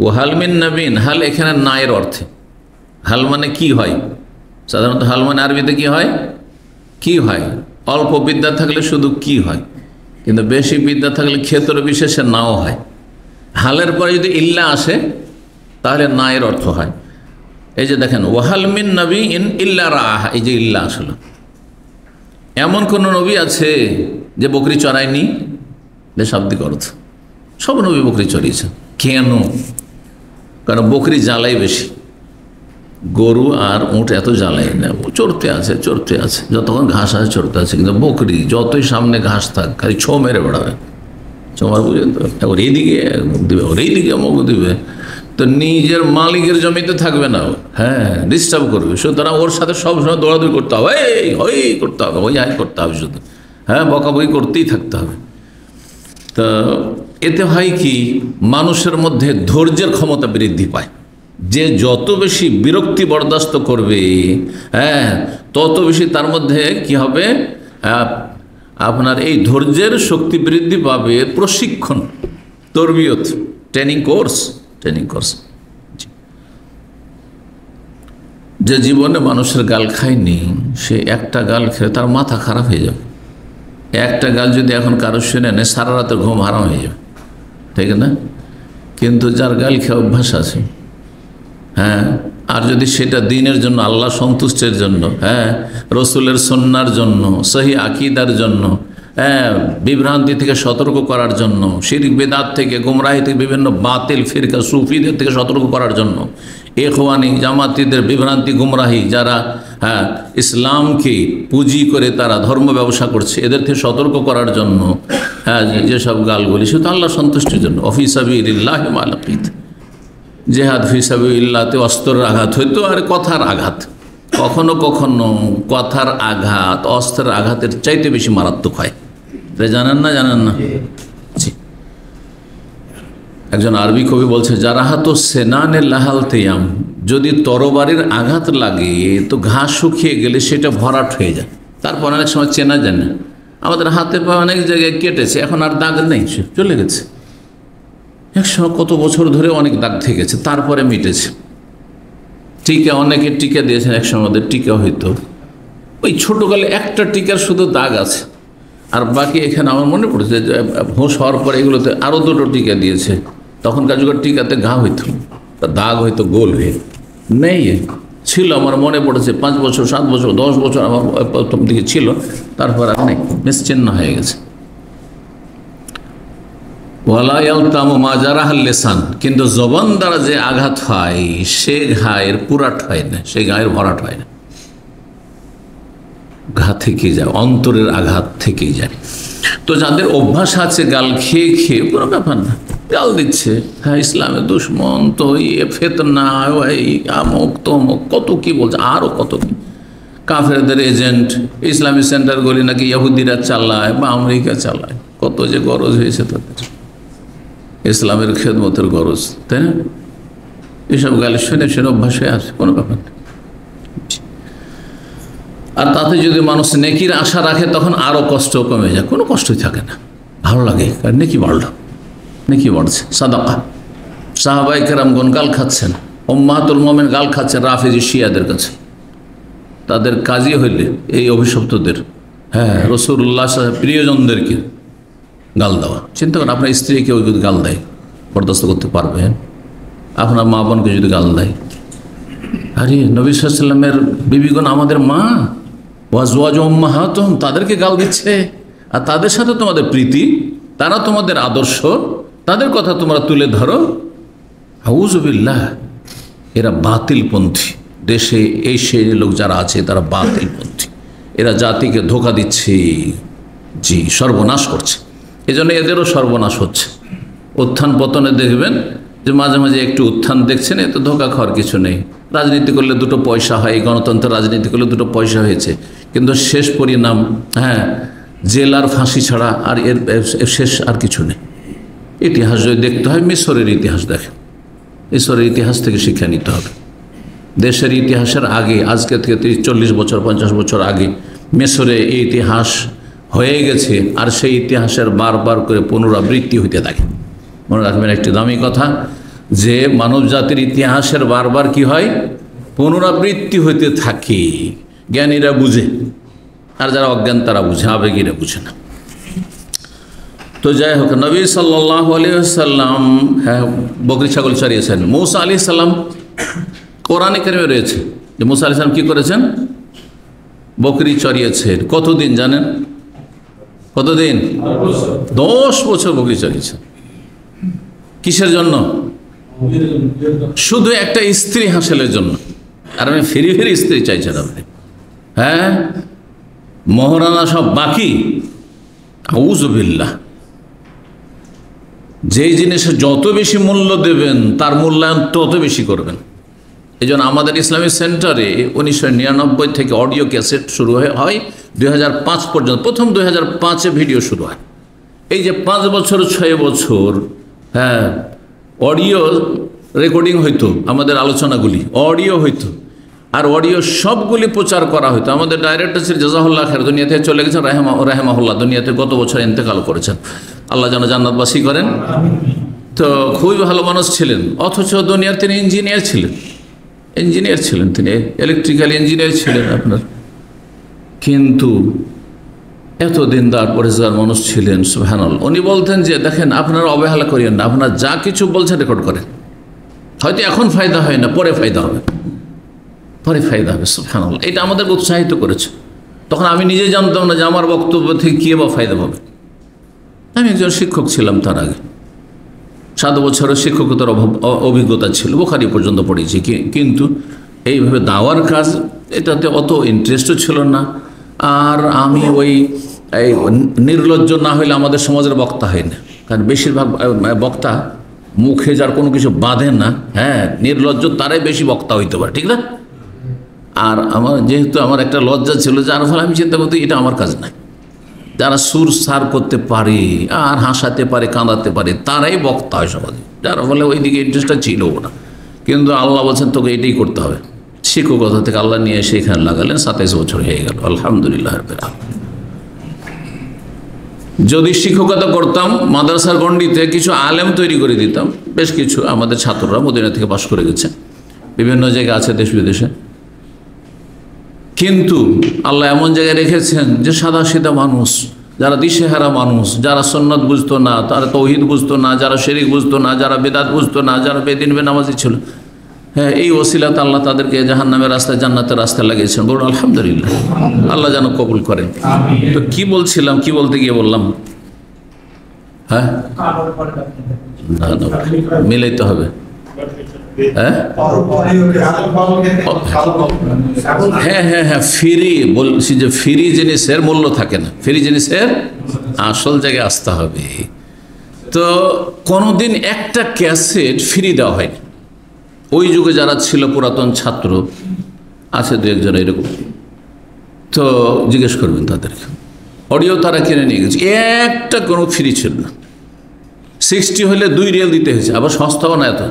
ওয়াহাল মিন নবীন, হাল এখানে নায়ের অর্থে। হাল মানে কি হয়, সাধারণত হাল মানে আরবিতে কি হয়, কি হয়। অল্প বিদ্যা থাকলে শুধু কি হয়, কিন্তু বেশি বিদ্যা থাকলে ক্ষেত্র বিশেষে নাও হয়। হালের পরে যদি ইল্লা আসে তাহলে নায়ের অর্থ হয়। এই যে দেখেন, ওয়াহাল মিন নবীন ইল্লা রাহা, এই যে ইল্লা আসলো, এমন কোন নবী আছে যে বকরি চড়ায়নি? শাব্দিক অর্থ, সব নবী বকরি চড়িয়েছেন। কেন? কারণ বকরি জ্বালাই বেশি, গরু আর উঁট এত জ্বালাই না, চড়তে আছে, যতক্ষণ ঘাস আছে চড়তে আছে। কিন্তু বকরি যতই সামনে ঘাস থাক, খালি ছো মেরে বেড়াবে, চোমার বুঝেন তো, ওর এইদিকে মুখ দিবে, ওর এইদিকে মুখ দিবে, তো নিজের মালিকের জমিতে থাকবে না, হ্যাঁ ডিস্টার্ব করবে, সুতরাং ওর সাথে সবসময় দৌড়াদৌড়ি করতে হবে, ওই করতে হবে, ওই হাই করতে হবে, শুধু হ্যাঁ বকাবকি করতেই থাকতে হবে। তো এতে হয় কি, মানুষের মধ্যে ধৈর্যের ক্ষমতা বৃদ্ধি পায়। যে যত বেশি বিরক্তি বরদাস্ত করবে, হ্যাঁ তত বেশি তার মধ্যে কি হবে, আপনার এই ধৈর্যের শক্তি বৃদ্ধি পাবে। প্রশিক্ষণ, তরবিয়ত, ট্রেনিং কোর্স। যে জীবনে মানুষের গাল খায়নি, সে একটা গাল খেয়ে তার মাথা খারাপ হয়ে যাবে। একটা গাল যদি এখন কারো শুনে নেয়, সারা রাতে ঘুম হারাম হয়ে যাবে, ঠিক না? কিন্তু যার গাল খেয়ে অভ্যাস আছে, হ্যাঁ, আর যদি সেটা দিনের জন্য, আল্লাহ সন্তুষ্টের জন্য, হ্যাঁ রসুলের সুন্নার জন্য, সহি আকীদার জন্য, হ্যাঁ বিভ্রান্তি থেকে সতর্ক করার জন্য, শিরক বিদআত থেকে, গুমরাহি থেকে, বিভিন্ন বাতিল ফিরকা সুফিদের থেকে সতর্ক করার জন্য, ইখওয়ানি জামাতিদের বিভ্রান্তি গুমরাহি যারা হ্যাঁ ইসলামকে পুঁজি করে তারা ধর্ম ব্যবসা করছে, এদের থেকে সতর্ক করার জন্য হ্যাঁ যেসব গালগুলি, সেটা আল্লাহ সন্তুষ্টির জন্য। ফি সাবিলিল্লাহি মা লাকিত, জেহাদ ফি সাবিলিল্লাহতে অস্ত্রের আঘাত হইতো আর কথার আঘাত। কখনো কখনো কথার আঘাত অস্ত্রের আঘাতের চাইতে বেশি মারাত্মক হয়। জানেন না? জি। একজন আরবি কবি বলছে, জারাহাতো সেনানে লাহাল তেয়াম, যদি তরবারির আঘাত লাগে তো ঘাস শুকিয়ে গেলে সেটা ভরাট হয়ে যায়, তারপর অনেক সময় চেনা যায় না। আমাদের হাতে পা অনেক জায়গায় কেটেছে, এখন আর দাগ নেই, চলে গেছে। একসময় কত বছর ধরে অনেক দাগ থেকেছে, তারপরে মিটেছে। টিকা, অনেকে টিকা দিয়েছেন, একসময় আমাদের টিকা হইতো, ওই ছোটোকালে একটা টিকার শুধু দাগ আছে, আর বাকি এখানে আমার মনে পড়েছে হোশ হওয়ার পরে এগুলোতে আরও দুটো টিকা দিয়েছে। তখনকার যুগের টিকাতে ঘা হইতো, দাগ হইতো গোল হয়ে নেই ছিল, আমার মনে পড়েছে 5 বছর 7 বছর 10 বছর আমার প্রথম দিকে ছিল, তারপর আর নেই, নিশ্চিহ্ন হয়ে গেছে। কিন্তু জবান দ্বারা যে আঘাত হয় সে ঘায়ের পুরাট হয় না, সে ঘায়ের ভরাট হয় না, ঘা থেকে যায়, অন্তরের আঘাত থেকেই যায়। তো যাদের অভ্যাস আছে গাল খেয়ে খেয়ে, কোনো ব্যাপার না, গাল দিচ্ছে, হ্যাঁ ইসলামের দুশ্মন, তো ফেতনা, আমক তমক, কত কি বলছে, আরও কত কি, কাফেরদের এজেন্ট, ইসলামী সেন্টারগুলি নাকি ইহুদিরা চালায় বা আমেরিকা চালায়, কত যে গরজ হয়েছে তাদের ইসলামের খেদমতের গরজ, তাই না? এসব গালি শুনে শুনে অভ্যাস হয়ে আসে, কোনো ব্যাপার নেই। আর তাতে যদি মানুষ নেকির আশা রাখে তখন আরও কষ্ট কমে যায়, কোনো কষ্টই থাকে না, ভালো লাগে, কারণ নেকি বাড়লো, নেকি বাড়ছে। সাদাকা, সাহাবায়ে কেরামগণ গাল খাচ্ছেন, উম্মাহাতুল মুমিন গাল খাচ্ছেন রাফিজি শিয়াদের কাছে, তাদের কাজই হইলে এই অভিশপ্তদের, হ্যাঁ রাসূলুল্লাহ প্রিয়জনদেরকে গাল দেওয়া। চিন্তা করেন, আপনার স্ত্রীকে ওই যদি গাল দেয় বরদাস্ত করতে পারবেন? আপনার মা বোনকে যদি গাল দেয়, আরে নবী সাল্লাল্লাহু আলাইহি ওয়াসাল্লামের বিবিগণ আমাদের মা, ওয়াজওয়াজ উম্মাহাতুহুম, তাদেরকে গাল দিচ্ছে, আর তাদের সাথে তোমাদের প্রীতি, তারা তোমাদের আদর্শ, তাদের কথা তোমরা তুলে ধরো। আউযু বিল্লাহ, এরা বাতিলপন্থী। দেশে এই শ্রেণীর লোক যারা আছে তারা বাতিলপন্থী, এরা জাতিকে ধোঁকা দিচ্ছে, জি সর্বনাশ করছে। এজন্য এদেরও সর্বনাশ হচ্ছে। উত্থান পতনে দেখবেন যে মাঝে মাঝে একটু উত্থান দেখছেন, এতে ধোঁকা খাওয়ার কিছু নেই। রাজনীতি করলে দুটো পয়সা হয়, গণতন্ত্রের রাজনীতি করলে দুটো পয়সা হয়েছে, কিন্তু শেষ পরিণাম হ্যাঁ জেল আর ফাঁসি ছাড়া আর এর শেষ আর কিছু নেই। ইতিহাস যদি দেখতে হয়, মিশরের ইতিহাস দেখেন, মিশরের ইতিহাস থেকে শিক্ষা নিতে হবে। দেশের ইতিহাসের আগে, আজকে থেকে 30-40 বছর 50 বছর আগে মিশরে এই ইতিহাস হয়ে গেছে, আর সেই ইতিহাসের বারবার করে পুনরাবৃত্তি হইতে থাকে। মনে রাখবেন একটি দামি কথা, যে মানব জাতির ইতিহাসের বারবার কি হয়, পুনরাবৃত্তি হইতে থাকে। জ্ঞানীরা বুঝে, আর যারা অজ্ঞান তারা বুঝে, আবেগীরা বুঝে না। তো যাই হোক, নবী সাল্লাল্লাহু আলাইহি ওয়াসাল্লাম হ্যাঁ বকরি ছাগল চড়িয়েছেন। মূসা আলাইহিস সালাম, কোরআনে কারিমে রয়েছে যে মূসা আলাইহিস সালাম কি করেছেন, বকরি চড়িয়েছেন। কতদিন জানেন? কতদিন? 10 বছর বকরি চড়িয়েছেন। কিসের জন্য? শুধু একটা স্ত্রী হাসিলের জন্য। আর আমি ফিরি ফিরি স্ত্রী চাইছেন আপনি, হ্যাঁ মহারানা সব বাকি। আউযু বিল্লাহ, যেই জিনিসে যত বেশি মূল্য দেবেন তার মূল্যায়ন তত বেশি করবেন। এই জন্য আমাদের ইসলামিক সেন্টারে 1999 থেকে অডিও ক্যাসেট শুরু হয় 2005 পর্যন্ত। প্রথম 2005-এ ভিডিও শুরু হয়। এই যে 5 বছর 6 বছর, হ্যাঁ, অডিও রেকর্ডিং হইতো, আমাদের আলোচনাগুলি অডিও হইতো, আর অডিও সবগুলি প্রচার করা হইতো। আমাদের ডাইরেক্টর ছিল জাযাহুল্লাহ খায়ের, দুনিয়া থেকে চলে গেছেন, রাহেমাহুল্লাহ, দুনিয়াতে গত বছর ইন্তেকাল করেছেন, আল্লাহ যেন জান্নাতবাসী করেন। তো খুবই ভালো মানুষ ছিলেন, অথচ দুনিয়ার তিনি ইঞ্জিনিয়ার ছিলেন, তিনি ইলেকট্রিক্যাল ইঞ্জিনিয়ার ছিলেন আপনার। কিন্তু এত দিনদার পরেজগার মানুষ ছিলেন, সুবহানাল্লাহ। উনি বলতেন যে দেখেন, আপনারা অবহেলা করিয়েন না, আপনারা যা কিছু বলছেন রেকর্ড করেন, হয়তো এখন ফায়দা হয় না, পরে ফায়দা হবে, সুবহানাল্লাহ। এটা আমাদেরকে উৎসাহিত করেছে। তখন আমি নিজে জানতাম না যে আমার বক্তব্য থেকে কী বা ফায়দা পাবে। আমি একজন শিক্ষক ছিলাম, তার আগে 7 বছরের শিক্ষকতার অভিজ্ঞতা ছিল, বুখারী পর্যন্ত পড়েছি। কিন্তু এইভাবে দাওয়ার কাজ, এটাতে অত ইন্টারেস্টও ছিল না। আর আমি এই নির্লজ্জ না হইলে আমাদের সমাজের বক্তা হয় না, কারণ বেশিরভাগ বক্তা মুখে যার কোনো কিছু বাঁধে না, হ্যাঁ, নির্লজ্জ তারাই বেশি বক্তা হইতে পারে, ঠিক না? আর যেহেতু আমার একটা লজ্জা ছিল, যার ফলে আমি চিন্তা করতে এটা আমার কাজ নাই। যারা সুর সার করতে পারে আর হাসাতে পারে, কাঁদাতে পারে, তারাই বক্তা হয় সমাজে, যার ফলে ওই দিকে ইন্টারেস্টটা ছিল না। কিন্তু আল্লাহ বলছেন তোকে এটাই করতে হবে। শিক্ষকতা থেকে আল্লাহ নিয়ে এসে এখানে লাগালেন, 27 বছর হয়ে গেল, আলহামদুলিল্লাহ। যদি শিক্ষকতা করতাম, মাদ্রাসার গণ্ডিতে কিছু আলেম তৈরি করে দিতাম, বেশ কিছু আমাদের ছাত্ররা মদিনা থেকে পাশ করে গেছে, বিভিন্ন জায়গায় আছে দেশ বিদেশে। কিন্তু আল্লাহ এমন জায়গায় রেখেছেন যে সাদা সিধা মানুষ, যারা দিশেহারা মানুষ, যারা সুন্নাত বুঝতো না, তারা তৌহিদ বুঝতো না, যারা শিরক বুঝতো না, যারা বিদআত বুঝতো না, যারা বেদিন বেনামাজি ছিল, হ্যাঁ, এই ওসিলাতে আল্লাহ তাদেরকে জাহান্নামের রাস্তায় জান্নাতের রাস্তায় লাগিয়েছেন। বলুন আলহামদুলিল্লাহ, আল্লাহ যেন কবুল করেন। তো কি বলছিলাম, কি বলতে গিয়ে বললাম, হ্যাঁ, না মিলাইতে হবে, হ্যাঁ, ফ্রি বলছি যে ফ্রি জিনিসের মূল্য থাকে না, ফ্রি জিনিসের আসল জায়গায় আসতে হবে। তো কোনোদিন একটা ক্যাসেট ফ্রি দেওয়া হয়নি। ওই যুগে যারা ছিল পুরাতন ছাত্র আছে 2-1 জন এরকম, তো জিজ্ঞেস করবেন তাদেরকে, অডিও তারা কিনে নিয়ে গেছে, একটা কোনো ফ্রি ছিল না। 60 হলে 2 রিয়াল দিতে হয়েছে, আবার সস্তাও না এত,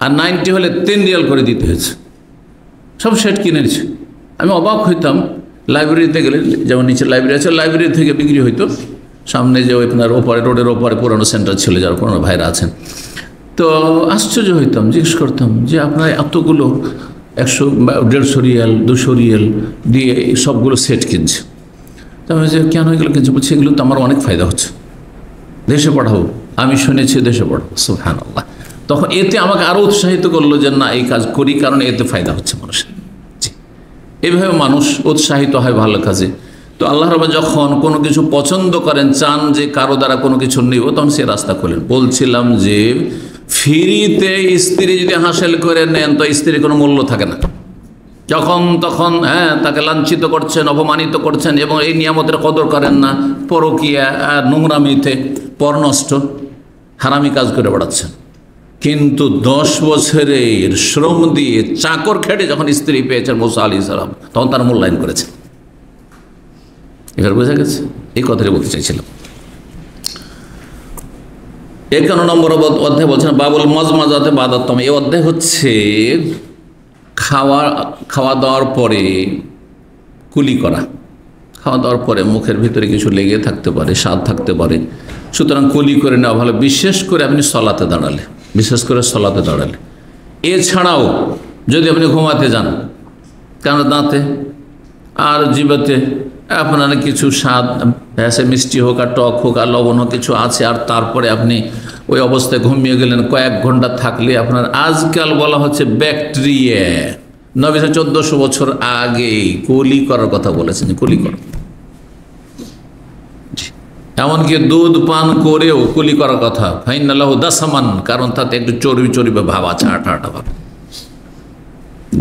আর 90 হলে 3 রিয়াল করে দিতে হয়েছে। সব সেট কিনেছে। আমি অবাক হইতাম, লাইব্রেরিতে গেলে, যেমন নিচে লাইব্রেরি আছে, লাইব্রেরি থেকে বিক্রি হইতো, সামনে যে আপনার ওপরে, রোডের ওপরে পুরনো সেন্টার ছিল, যারা পুরনো ভাইরা আছেন। তো আশ্চর্য হইতাম, জিজ্ঞেস করতাম যে আপনার এতগুলো 100-150 রিয়াল 200 রিয়াল দিয়ে সবগুলো সেট কিনছে। তারপরে যে কেন এগুলো কিনছে, বলছে এগুলো তো আমার অনেক ফায়দা হচ্ছে, দেশে পাঠাবো, আমি শুনেছি দেশে পাঠাবো। সুবহানাল্লাহ। তখন এতে আমাকে আরও উৎসাহিত করলো যে না, এই কাজ করি, কারণ এতে ফায়দা হচ্ছে মানুষের। জি, এইভাবে মানুষ উৎসাহিত হয় ভালো কাজে। তো আল্লাহ রাব্বুল যখন কোনো কিছু পছন্দ করেন, চান যে কারো দ্বারা কোনো কিছু নেব, তখন সে রাস্তা খোলেন। বলছিলাম যে ফ্রিতে স্ত্রী যদি হাসিল করে নেন, তো স্ত্রীর কোনো মূল্য থাকে না। যখন তখন, হ্যাঁ, তাকে লাঞ্ছিত করছেন, অপমানিত করছেন, এবং এই নিয়ামতের কদর করেন না, পরকীয়া, নোংরামিতে, পরনষ্ট, হারামি কাজ করে বেড়াচ্ছেন। কিন্তু 10 বছরের শ্রম দিয়ে চাকর খেটে যখন স্ত্রী পেয়েছেন মুসা আলাইহিস সালাম, তখন তার মূল্যায়ন করেছেন। এবার বোঝা গেছে, এই কথাটা বলতে চাইছিলাম। 51 নম্বর অধ্যায় বলছেন বাবুল মাজমাজাতে বাদাত্তম। এই অধ্যায় হচ্ছে খাওয়া দাওয়ার পরে কুলি করা। খাওয়া দাওয়ার পরে মুখের ভিতরে কিছু লেগে থাকতে পারে, স্বাদ থাকতে পারে, সুতরাং কুলি করে নেওয়া ভালো, বিশেষ করে আপনি সলাতে দাঁড়ালে, এছাড়াও যদি আপনি ঘুমাতে যান, কারণ দাঁতে আর জিভাতে আপনার কিছু স্বাদ, সে মিষ্টি হোক আর টক হোক আর লবণ হোক কিছু আছে, আর তারপরে আপনি ওই অবস্থায় ঘুমিয়ে গেলেন, কয়েক ঘন্টা থাকলে আপনার, আজকাল বলা হচ্ছে ব্যাকটেরিয়া, নবী 1400 বছর আগেই কুলি করার কথা বলেছেন, কুলি করা। এমনকি দুধ পান করেও কুলি করার কথা, ফাইনাল্লাহু দাসামান, কারণ তাতে একটু চর্বি ভাব আছে, আটা ভাব।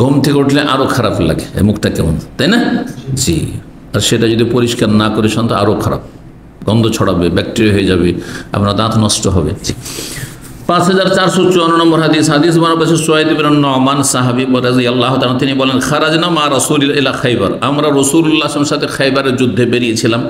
ঘুম থেকে উঠলে আরো খারাপ লাগে, মুখটা কেমন, তাই না? জি, আর সেটা যদি পরিষ্কার না করে শান্ত, আরো খারাপ, গন্ধ ছড়াবে, ব্যাকটেরিয়া হয়ে যাবে, আপনার দাঁত নষ্ট হবে। 5454 নম্বর হাদিস, হাদিস বর্ণনা সুয়াইদ ইবনে নুমান সাহাবী রাদিয়াল্লাহু তাআলা, তিনি বলেন খারাজনা মা রাসূলিল্লাহ ইলা খাইবার, আমরা রাসূলুল্লাহ সাল্লাল্লাহু আলাইহি ওয়াসাল্লামের সাথে খাইবারের যুদ্ধে বেরিয়েছিলাম।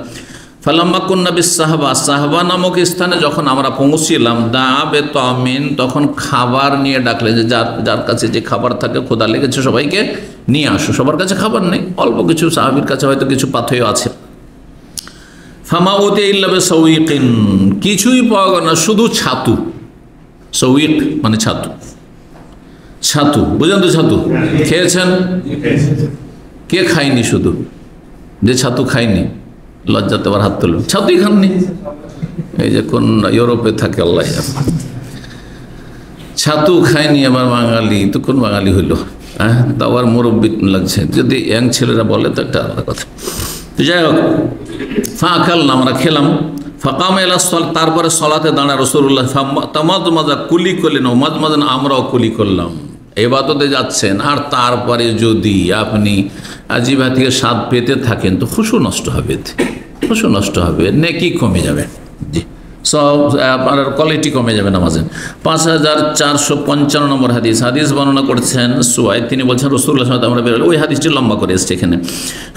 ফালাম্মা কুন্না বিস সাহাবা, সাহাবা নামক স্থানে যখন আমরা পৌঁছলাম, দাবে তামিন, তখন খাবার নিয়ে ডাকলেন যে যার কাছে যে খাবার থাকে, ক্ষুধা লেগেছে সবাইকে নিয়ে আসো। সবার কাছে খাবার নেই, অল্প কিছু সাহাবীর কাছে হয়তো কিছু পাথেয় আছে। ফামা উতিয়া ইল্লা বিসাউইকিন, কিছুই পাওয়া গেল না, শুধু ছাতু। সৌইক মানে ছাতু, ছাতু বুঝলেন তো? ছাতু খেয়েছেন? কে খায়নি? শুধু যে ছাতু খায়নি লজ্জাতে আবার হাত তুলবে, ছাতুই খাননি। এই যে কোন ইউরোপে থাকে আল্লাহ, ছাতু খায়নি আবার বাঙালি, তো কোন বাঙালি হইল? হ্যাঁ, তা আবার মুরব্বী লাগছে। যদি ইয়াং ছেলেরা বলে তো একটা আলাদা কথা। তো যাই হোক, ফাঁকাল না, আমরা খেলাম। ফাকাম এলা সল, তারপরে সলাতে দাঁড়া রাসূলুল্লাহ, তামাদ মাজা কুলি করলেন, মাঝ মাঝে আমরাও কুলি করলাম। ইবাদতে যাচ্ছেন আর তারপরে যদি আপনি জিহ্বা থেকে স্বাদ পেতে থাকেন তো খুশু নষ্ট হবে, খুশু নষ্ট হবে, নেকি কমে যাবে, জি সব আপনার কোয়ালিটি কমে যাবে নামাজের। 5455 নম্বর হাদিস, হাদিস বর্ণনা করছেন সুয়াইদ, তিনি বলছেন রাসূলুল্লাহ সাল্লাল্লাহু আলাইহি ওয়াসাল্লাম আমরা বেরোল, ওই হাদিসটি লম্বা করে এসেছে এখানে।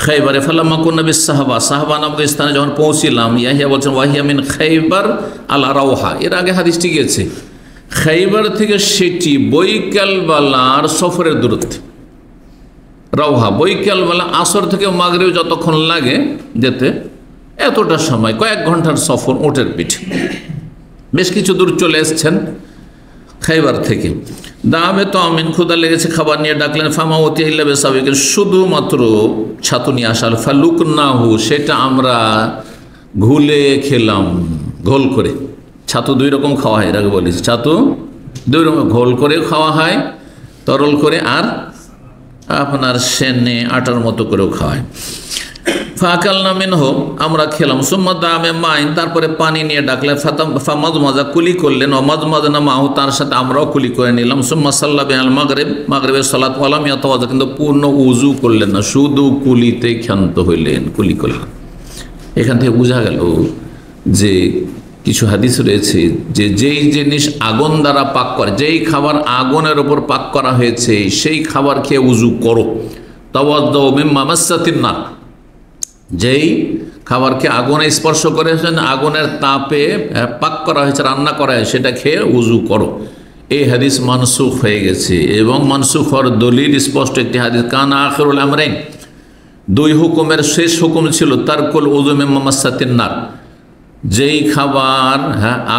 খাইবারে ফালাম্মা কুন্না বিস সাহাবা, সাহাবা নামক স্থানে যখন পৌঁছিলাম, ইয়াহিয়া বলছেন ওয়াহিয়া মিন খাইবার আলা রাওহা, এর আগে হাদিসটি গিয়েছে। খাইবার থেকে সেটি বৈকালবেলার সফরের দূরত্বে। রাওহা বৈকালবেলা, আসর থেকে মাগরিব যতক্ষণ লাগে যেতে, এতটা সময়, কয়েক ঘন্টার সফর ওটের পিঠে। বেশ কিছু দূর চলে এসছেন খাইবার থেকে। দামে তো আমিন, ক্ষুদা লেগেছে, খাবার নিয়ে ডাকলেন। ফামাউতি ইল্লা বিসাবিকের, শুধুমাত্র ছাতু নিয়ে আসাল। ফালুক নাহু, সেটা আমরা ঘুলে খেলাম, ঘোল করে। ছাতু দুই রকম খাওয়া হয়, এর আগে বলেছি, ছাতু দুই রকম, ঘোল করে খাওয়া হয় তরল করে, আর আপনার সেনে আটার মতো করেও খাওয়া হয়। ফাকাল নামিন হোক, আমরা খেলাম। সুম্মা দামে মাইন, তারপরে পানি নিয়ে ডাকলেন। ফামাজ মাজা, কুলি করলেন। অমাজ মাজা না মাহু, তার সাথে আমরাও কুলি করে নিলাম। সুম্মা সাল্লা বিল মাগরিব, মাগরিবের সালাত ওয়ালাম ইয়াতাওয়াজা, কিন্তু পূর্ণ উজু করলেন না, শুধু কুলিতে ক্ষান্ত হইলেন, কুলি করলেন। এখান থেকে বোঝা গেল যে কিছু হাদিস রয়েছে যে যেই জিনিস আগুন দ্বারা পাক করে, যেই খাবার আগুনের ওপর পাক করা হয়েছে সেই খাবার খেয়ে উজু করো। তাওয়াদ্দাউ মিম্মা মাসাতিন নার, যেই খাবারকে আগুনে স্পর্শ করেছেন, আগুনের তাপে পাক করা হয়েছে, রান্না করা হয়েছে, সেটা খেয়ে উজু করো। এই হাদিস মানসুখ হয়ে গেছে, এবং মানসুখ হওয়ার দলিল স্পষ্ট একটি হাদিস, কানা আখিরুল আমরাইন, দুই হুকুমের শেষ হুকুম ছিল তারকুল উযু মিম্মা মাসাতিন নার, যেই খাবার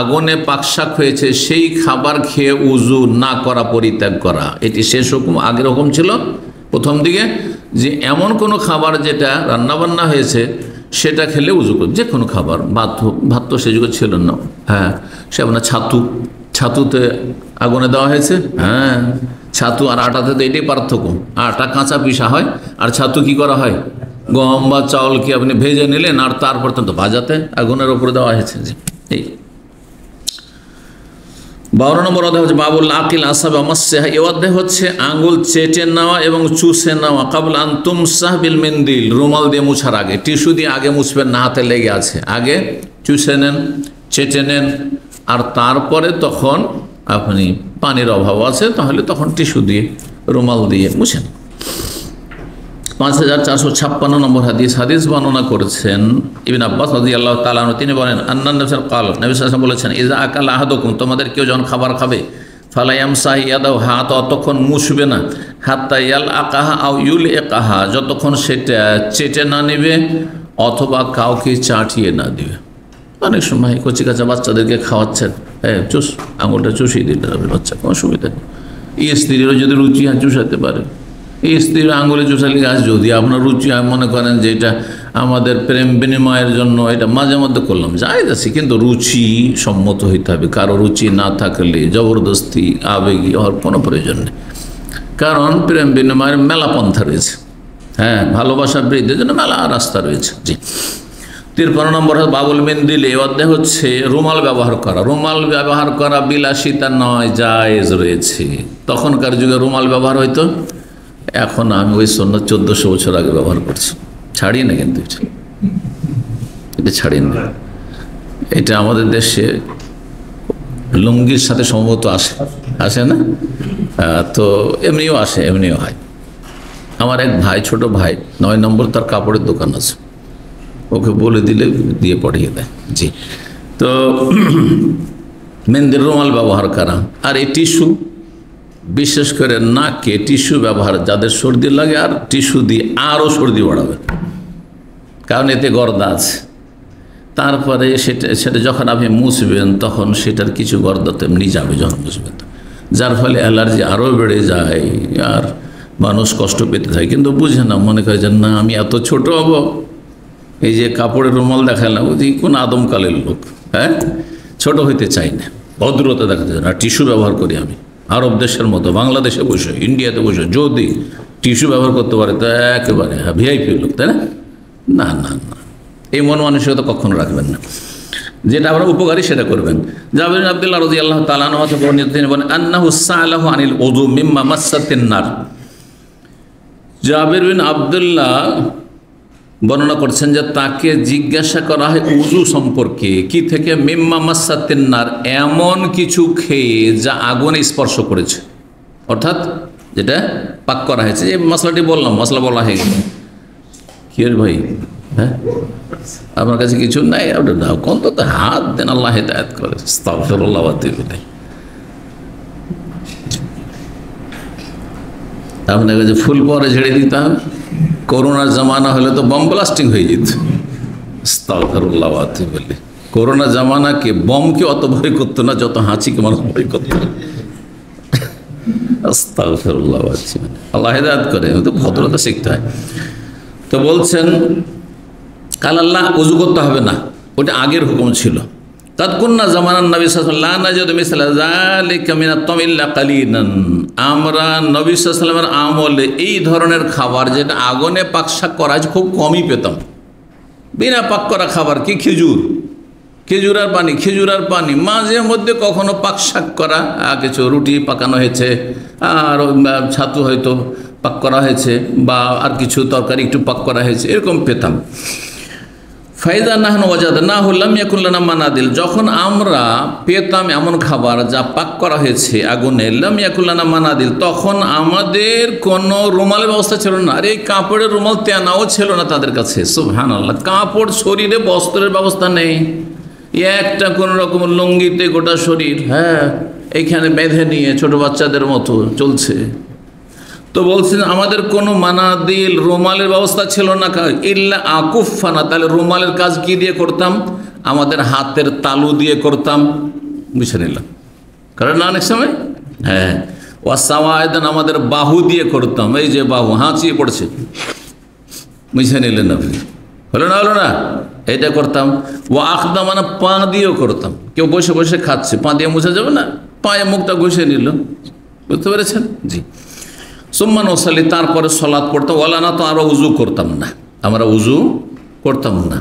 আগুনে পাকশাক হয়েছে সেই খাবার খেয়ে উজু না করা, পরিত্যাগ করা, এটি শেষ হুকুম। আগের হুকুম ছিল প্রথম দিকে যে এমন কোনো খাবার যেটা রান্নাবান্না হয়েছে সেটা খেলে উজু করবে, যে কোনো খাবার, ভাত তো সে যুগে ছিল না। হ্যাঁ, সে আপনার ছাতু, ছাতুতে আগুনে দেওয়া হয়েছে। হ্যাঁ, ছাতু আর আটাতে তো এটাই পার্থক্য, আটা কাঁচা পিসা হয় আর ছাতু কি করা হয়, গম বা চাউলকে আপনি ভেজে নিলেন আর তারপর তো ভাজাতে আগুনের ওপরে দেওয়া হয়েছে। এই 12 নম্বর অধ্যায় হচ্ছে বাবুল আকিল আসাব আমাসসাহা, এই অধ্যায় হচ্ছে আঙ্গুল চেটে নেওয়া এবং চুষে নেওয়া। কাবলা আন তুমসাহ বিল মিন্দিল, রুমাল দিয়ে মুছার আগে, টিস্যু দিয়ে আগে মুছবেন না, হাতে লেগে আছে, আগে চুষে নেন, চেটে নেন, আর তারপরে তখন আপনি পানির অভাব আছে তাহলে তখন টিস্যু দিয়ে, রুমাল দিয়ে মুছেন। 5456 নম্বর হাদিস, হাদিস বর্ণনা করেছেন ইবনে আব্বাস রাদিয়াল্লাহু তাআলা আনহু, তিনি বলেন আন্নান নবী সাল্লাল্লাহু আলাইহি ওয়াসাল্লাম বলেছেন, ইযা আকালা আহাদুকুম, তোমাদের কেউ যখন খাবার খাবে, ফালা ইয়ামসাহি ইয়াদাহু, হাত অতক্ষণ মুছবে না, হাত্তা ইয়ালআকাহা আও ইউলইকাহা, যতক্ষণ সেটা চেটে না নেবে অথবা কাউকে চাটিয়ে না দিবে। অনেক সময় কচি কাঁচা বাচ্চাদেরকে খাওয়াচ্ছেন, হ্যাঁ চুষ, আঙুলটা চুষিয়ে দিতে হবে বাচ্চা, কোনো সুবিধা নেই। স্ত্রীরও যদি রুচি হয় চুষাতে পারে, এই স্ত্রীর আঙুলে চুষালি গাছ, যদি আপনার রুচি হয়, মনে করেন যে এটা আমাদের প্রেম বিনিময়ের জন্য, এটা মাঝে মধ্যে করলাম, যাই যাচ্ছি, কিন্তু রুচি সম্মত হইতে হবে। কারো রুচি না থাকলে জবরদস্তি আবেগী হওয়ার কোনো প্রয়োজন নেই, কারণ প্রেম বিনিময়ের মেলা পন্থা রয়েছে। হ্যাঁ, ভালোবাসার বৃদ্ধির জন্য মেলা রাস্তা রয়েছে। জি, 53 নম্বর বাবুল মিন্দিল, এই অধ্যায় হচ্ছে রুমাল ব্যবহার করা। রুমাল ব্যবহার করা বিলাসিতা নয়, জায়েজ রয়েছে। তখনকার যুগে রুমাল ব্যবহার হইতো, এখন আমি ওই সুন্নাত 1400 বছর আগে ব্যবহার করছি, ছাড়িয়ে না, কিন্তু এটা ছাড়িয়ে না। এটা আমাদের দেশে লুঙ্গির সাথে সম্ভবত আসে না? তো এমনিও আসে, এমনিও হয়। আমার এক ভাই, ছোট ভাই, 9 নম্বর তার কাপড়ের দোকান আছে, ওকে বলে দিলে দিয়ে পড়িয়ে দেয়। জি, তো মেহেন্দির রুমাল ব্যবহার করা, আর এই টিস্যু, বিশেষ করে নাকে টিস্যু ব্যবহার, যাদের সর্দি লাগে আর টিস্যু দিয়ে আরও সর্দি বাড়াবে, কারণ এতে গর্দা আছে। তারপরে সেটা যখন আপনি মুছবেন তখন সেটার কিছু গর্দা তো এমনি যাবে যখন মুছবেন, যার ফলে অ্যালার্জি আরও বেড়ে যায় আর মানুষ কষ্ট পেতে থাকে, কিন্তু বুঝে না, মনে করে যে না আমি এত ছোট হব, এই যে কাপড়ের রুমাল দেখালাম যে কোন আদমকালের লোক, হ্যাঁ, ছোট হইতে চাই না, ভদ্রতা দেখাতে চাই না, টিস্যু ব্যবহার করি আমি। আরব দেশের মতো বাংলাদেশে বসে, ইন্ডিয়াতে বসে যদি টিস্যু ব্যবহার করতে পারে তো একেবারে ভিআইপি লোক, তাই না? না না না, এই মন মানসিকতা কখনো রাখবেন না, যেটা আমরা উপকারী সেটা করবেন। জাবির বিন আব্দুল্লাহ রাদিয়াল্লাহু তাআলা আনহু থেকে বর্ণিত, তিনি বলেন আন্নাহু সাআলাহু আনিল উযু মিম্মা মাসাতিন নার। জাবির বিন আব্দুল্লাহ বর্ণনা করছেন যে তাকে জিজ্ঞাসা করা হয় উযু সম্পর্কে, কি থেকে? মিম্মা মাসাতিন নার, এমন কিছু খেয়ে যা আগুনে স্পর্শ করেছে, অর্থাৎ যেটা পাক করা হয়েছে। এই মশলাটি বললাম, মশলা বলা হয়ে গেল। কি রে ভাই, হ্যাঁ আপনার কাছে কিছু নাই? আপনি দাও, কোন তো হাত দেন, আল্লাহ হিদায়াত করে। আস্তাগফিরুল্লাহ ওয়া আতুবু ইলাইহি। আপনার কাছে ফুল পরে ঝেড়ে দিতে হবে, করোনার জামানা হলে তো বম ব্লাস্টিং হয়ে যেত। আস্তাগফিরুল্লাহ ওয়া আতুবু ইলাইহি। করোনা জামানাকে বমকে অত ভয় করতো না যত হাঁচিকে মানুষ ভয় করতো। আস্তাগফিরুল্লাহ ওয়া আতুবু ইলাইহি, আল্লাহ হিদায়াত করে। তো ভদ্রতা শিখতে হয়। তো বলছেন কাল আল্লাহ উযু করতে হবে না, ওটা আগের হুকুম ছিল। তাদকুন্না জামানান নবী সাল্লাল্লাহু আলাইহি ওয়াসাল্লাম লা নাজিদু মিসলা যালিকা মিনাত তামিল্লা কালিলান, আমরা নবী সাল্লাল্লাহু আলাইহি ওয়াসাল্লামের আমলে এই ধরনের খাবার যেটা আগুনে পাকশাক করা আছে খুব কমই পেতাম। বিনা পাক করা খাবার কি? খেজুর আর পানি, মাঝে মধ্যে কখনো পাকশাক করা, কিছু রুটি পাকানো হয়েছে আর ছাতু হয়তো পাক করা হয়েছে, বা আর কিছু তরকারি একটু পাক করা হয়েছে, এরকম পেতাম। ফাইদা নাহনু ওয়াজাদনাহু লাম ইয়াকুন লানা মানাদিল, যখন আমরা পেতাম এমন খাবার যা পাক করা হয়েছে আগুনে, লাম ইয়াকুন লানা মানাদিল, তখন আমাদের কোনো রুমালের ব্যবস্থা ছিল না। আর এই কাপড়ের রুমাল তেনাও ছিল না তাদের কাছে। সুবহানাল্লাহ, কাপড়, শরীরে বস্ত্রের ব্যবস্থা নেই, একটা কোনো রকম লুঙ্গিতে গোটা শরীর, হ্যাঁ, এইখানে বেঁধে নিয়ে ছোট বাচ্চাদের মতো চলছে। তো বলছেন আমাদের কোনো মানাদিল, রুমালের ব্যবস্থা ছিল না, ইল্লা আকুফানা, তাহলে রুমালের কাজ কি দিয়ে করতাম? আমাদের হাতের তালু দিয়ে করতাম, বুঝে নিলাম, কারণ না অনেক সময়, হ্যাঁ, ওয়াসাওয়ায়দান, আমাদের বাহু দিয়ে করতাম, এই যে বাহু হাঁচিয়ে পড়ছে, বুঝে নিলেন আপনি, হলো না, এটা করতাম। ও আখদা, মানে পা দিয়েও করতাম, কেউ বসে বসে খাচ্ছে, পা দিয়ে মুছা যাবে না, পায়ে মুখটা ঘষে নিল, বুঝতে পেরেছেন? জি। সুম্মান ওসালি, তারপরে সলাৎ পড়তাম। ওলা না, তো আরও উজু করতাম না, আমরা উজু করতাম না,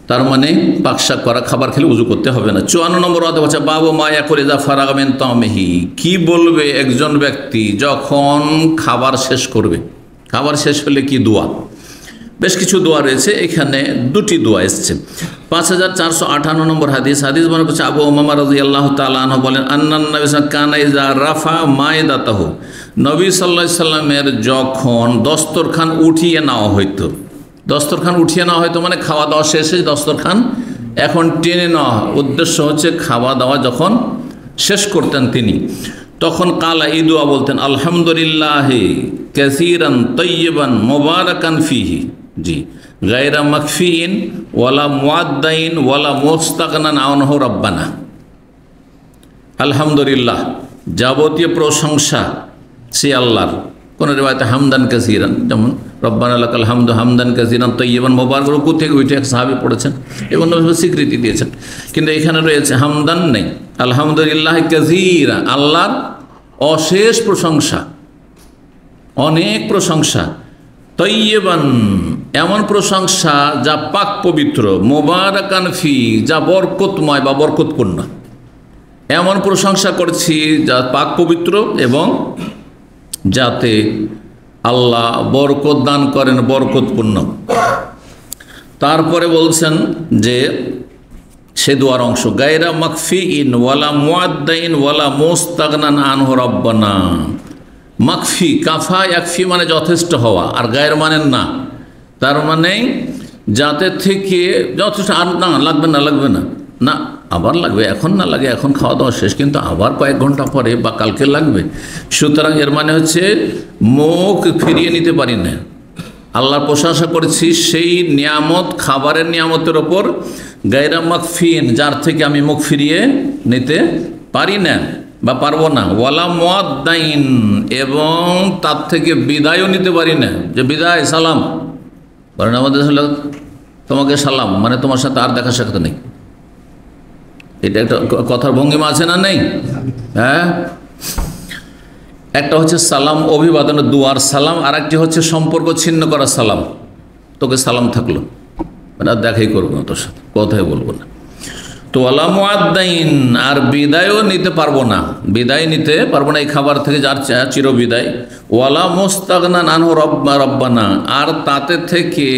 তার মানে পাকশাক করা খাবার খেলে উজু করতে হবে না। 54 নম্বর অধ্যায় হচ্ছে বাবু মায়া করে যা ফারাগা মিন তামিহি, কি বলবে একজন ব্যক্তি যখন খাবার শেষ করবে? খাবার শেষ হলে কি দোয়া? বেশ কিছু দোয়া রয়েছে, এখানে দুটি দোয়া এসছে। 5458 নম্বর হাদিস মনে করছে আবু উমামা রাদিয়াল্লাহু তাআলা আনহু বলেন, আন্নান নবী কানা ইযা রাফা মায়দাতাহু, নবী সাল্লাল্লাহু আলাইহি সাল্লামের যখন দস্তরখান উঠিয়ে নেওয়া হইতো, মানে খাওয়া দাওয়া শেষে দস্তরখান এখন টেনে নেওয়া, উদ্দেশ্য হচ্ছে খাওয়া দাওয়া যখন শেষ করতেন তিনি, তখন কালা এই দোয়া বলতেন, আলহামদুলিল্লাহি কাসীরান তাইয়িবান মুবারাকান ফিহি, জি, গায়রা মাকফিন ওয়ালা মুআদ্দাইন ওয়ালা মুস্তাগনান আনহু রাব্বানা। আলহামদুলিল্লাহ, যাবতীয় প্রশংসা সে আল্লাহর। কোন রিওয়ায়াতে হামদান কাসীরান, যেমন রব্বানা লাকাল হামদু হামদান কাসীরান তাইয়িবান মুবারাক, রুকু থেকে উঠে এক সাহাবী পড়েছেন এবং স্বীকৃতি দিয়েছেন, কিন্তু এখানে রয়েছে হামদান নেই। আলহামদুলিল্লাহ কাসীরা, আল্লাহর অশেষ প্রশংসা, অনেক প্রশংসা। তৈয়বান, এমন প্রশংসা যা পাক পবিত্র। মুবারাকান ফি, যা বরকতময় বা বরকতপূর্ণ। এমন প্রশংসা করছি যা পাক পবিত্র এবং যাতে আল্লাহ বরকত দান করেন, বরকতপূর্ণ। তারপরে বলছেন যে সে দোয়ার অংশ, গায়রা মাকফিইন ওয়ালা মুআদ্দাইন ওয়ালা মুস্তাগনান আনহু রাব্বানা। মাকফি, কাফা ইয়াকফি মানে যথেষ্ট হওয়া, আর গায়ের মানে না, তার মানে যাতে থেকে যথেষ্ট, আর না লাগবে না, লাগবে না, না আবার লাগবে, এখন না লাগে, এখন খাওয়া দাওয়া শেষ, কিন্তু আবার কয়েক ঘন্টা পরে বা কালকে লাগবে। সুতরাং এর মানে হচ্ছে মুখ ফিরিয়ে নিতে পারি না, আল্লাহর প্রশংসা করেছি সেই নিয়ামত, খাবারের নিয়ামতের ওপর, গায়রা মাকফিন যার থেকে আমি মুখ ফিরিয়ে নিতে পারি না বা পারবো না, ওয়ালা মুআদ্দাইন এবং তার থেকে বিদায়ও নিতে পারি না, যে বিদায় সালাম বলেন আমাদের, তোমাকে সালাম মানে তোমার সাথে আর দেখা সাক্ষাৎ নেই, এটা একটা কথার ভঙ্গিমা আছে না নেই? হ্যাঁ, একটা হচ্ছে সালাম অভিবাদনের দুয়ার সালাম, আর একটি হচ্ছে সম্পর্ক ছিন্ন করা সালাম, তোকে সালাম থাকলো মানে আর দেখাই করবো না তোর সাথে, কথাই বলবো না। তো ওয়ালা মুআদ্দাইন, আর বিদায়ও নিতে পারবো না, বিদায় নিতে পারবো না এই খাবার থেকে, যার চির বিদায়। ওয়ালা মুস্তাগনান আনহু রাব্বানা, আর তাতে থেকে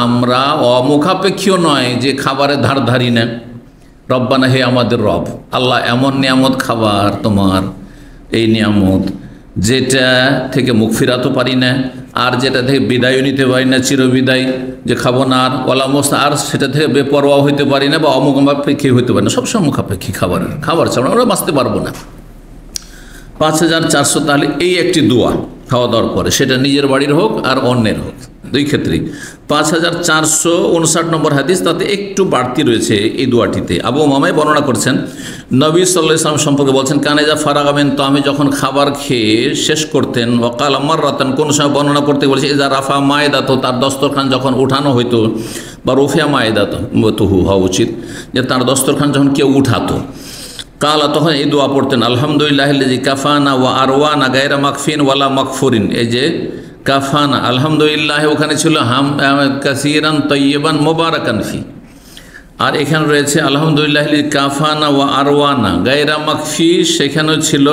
আমরা অমুখাপেক্ষীও নয় যে খাবারের ধার ধারি না, রব্বানা হে আমাদের রব। আল্লাহ এমন নিয়ামত খাবার তোমার, এই নিয়ামত যেটা থেকে মুখ ফিরাতে পারি না, আর যেটা থেকে বিদায়ও নিতে পারি না, চিরবিদায় যে খাবো না, আর ওয়ালা মুস্তা, আর সেটা থেকে বেপরোয়া হইতে পারি না বা অমুখাপেক্ষী হইতে পারি না, সবসময় মুখাপেক্ষী খাবার ছাড়া আমরা বাঁচতে পারবো না। 5400, তাহলে এই একটি দোয়া খাওয়া দাওয়ার পরে, সেটা নিজের বাড়ির হোক আর অন্যের হোক, দুই ক্ষেত্রেই। 5459 নম্বর হাদিস, তাতে একটু বাড়তি রয়েছে এই দোয়াটিতে। আবু উমামায় বর্ণনা করছেন, নবী সাল্লাল্লাহু আলাইহি ওয়াসাল্লাম সম্পর্কে বলছেন, কানেজা ফারাগামেন, তো আমি যখন খাবার খেয়ে শেষ করতেন, ওয়াকাল মাররাতান, কোন সময় বর্ণনা করতে বলেছে, এজা রাফা মায়েদাত, তার দস্তরখান যখন উঠানো হইতো, বা রুফিয়া মায়েদাত তুহু হওয়া উচিত, যে তার দস্তরখান যখন কেউ উঠাতো, কালা, তখন এই দোয়া পড়তেন, আলহামদুলিল্লাহিল্লাযী কাফানা ওয়া আরওয়ানা গায়রা মাকফিন ওয়ালা মাকফুরিন। এই যে কাফানা, আলহামদুলিল্লাহ ওখানে ছিল কাসীরান তাইয়িবান মুবারাকান ফি, আর এখানে রয়েছে আলহামদুলিল্লাহিল্লাযী কাফানা ওয়া আরওয়ানা গায়রা মাকফি, সেখানেও ছিল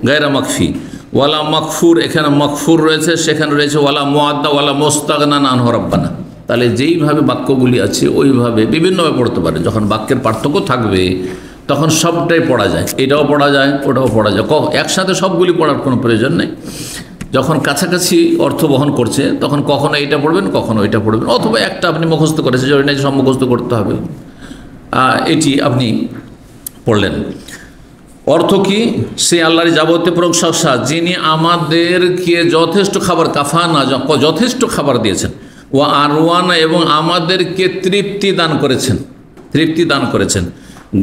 গায়রা মাকফি, ওয়ালা মাকফুর, এখানে মাকফুর রয়েছে, সেখানে রয়েছে ওয়ালা মুআদ্দা ওয়ালা মুস্তাগনান আনহু রাব্বানা। তাহলে যেইভাবে বাক্যগুলি আছে ওইভাবে বিভিন্নভাবে পড়তে পারে, যখন বাক্যের পার্থক্য থাকবে তখন সবটাই পড়া যায়, এটাও পড়া যায় ওটাও পড়া যায়, একসাথে সবগুলি পড়ার কোনো প্রয়োজন নেই। যখন কাছাকাছি অর্থ বহন করছে তখন কখনো এটা পড়বেন কখনো এটা পড়বেন, অথবা একটা আপনি মুখস্থ করেছে জরুরি নেই সব মুখস্থ করতে হবে, এটি আপনি পড়লেন। অর্থ কি? সে আল্লাহর যাবতীয় প্রশংসা যিনি আমাদেরকে যথেষ্ট খাবার, কাফানা যথেষ্ট খাবার দিয়েছেন, ও আরওয়ানা এবং আমাদেরকে তৃপ্তি দান করেছেন,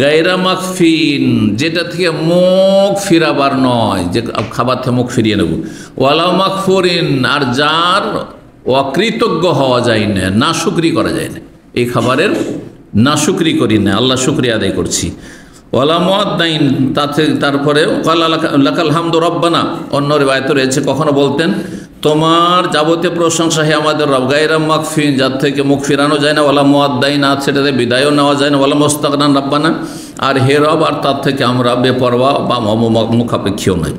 গায়রা মাকফিন যেটা থেকে মুখ ফিরাবার নয়, যে খাবার থেকে মুখ ফিরিয়ে নেব, ওয়ালা মাকফুরিন আর যার অকৃতজ্ঞ হওয়া যায় না, নাশুকরি করা যায় না, এই খাবারের নাশুকরি করি না, আল্লাহ শুকরিয়া আদায় করছি। ওয়ালা মুআদ্দাইন, তারপরে লাকাল হামদু রব্বানা, অন্য রিওয়ায়াতে রয়েছে কখনো বলতেন তোমার যাবতীয় প্রশংসা হে আমাদের রব, গায়রা মাকফিন যার থেকে মুখ ফিরানো যায় না, ওয়ালা মুআদ্দাইন আর সেটাতে বিদায়ও নেওয়া যায় না, ওয়ালা মুস্তাগনান রাব্বানা আর হে রব, আর তার থেকে আমরা বেপরোয়া বা মুখাপেক্ষীও নয়।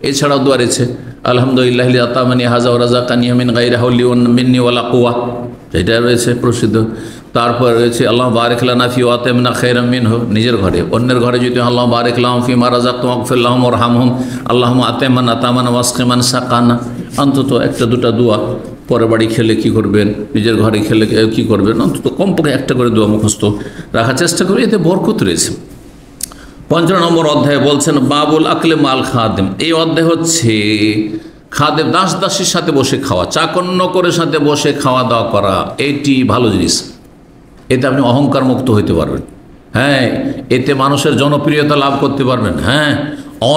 এছাড়াও দোয়া রয়েছে আলহামদুলিল্লাহি আতামানি হাযা ওয়া রাযাকানি মিন গায়রি হাওলি মিন্নি ওয়ালা কুওয়া, এটা রয়েছে প্রসিদ্ধ। তারপর রয়েছে আল্লাহ বারিক লানা ফি ওয়াতামিনা খায়রাম মিনহু, নিজের ঘরে, অন্যের ঘরে যদি আল্লাহ বারিক লাহুম ফি মা রাযাকতুম ওয়াগফির লাহুম ওয়ারহামহুম আল্লাহুম্মা আতামান আতামান ওয়াসকিমান সাকানা। অন্তত একটা দুটা দোয়া পরের বাড়ি খেলে কি করবেন, নিজের ঘরে খেলে কি করবেন, অন্তত কমপক্ষে একটা করে দোয়া মুখস্থ রাখার চেষ্টা করি, এতে বরকত রয়েছে। ৫ নম্বর অধ্যায়ে বলছেন বাবুল আকলে মাল খাদেম, এই অধ্যায় হচ্ছে খাদেম দাস দাসীর সাথে বসে খাওয়া, চাকর নকরের সাথে বসে খাওয়া দাওয়া করা, এটি ভালো জিনিস, এতে আপনি অহংকার মুক্ত হইতে পারবেন। হ্যাঁ, এতে মানুষের জনপ্রিয়তা লাভ করতে পারবেন। হ্যাঁ,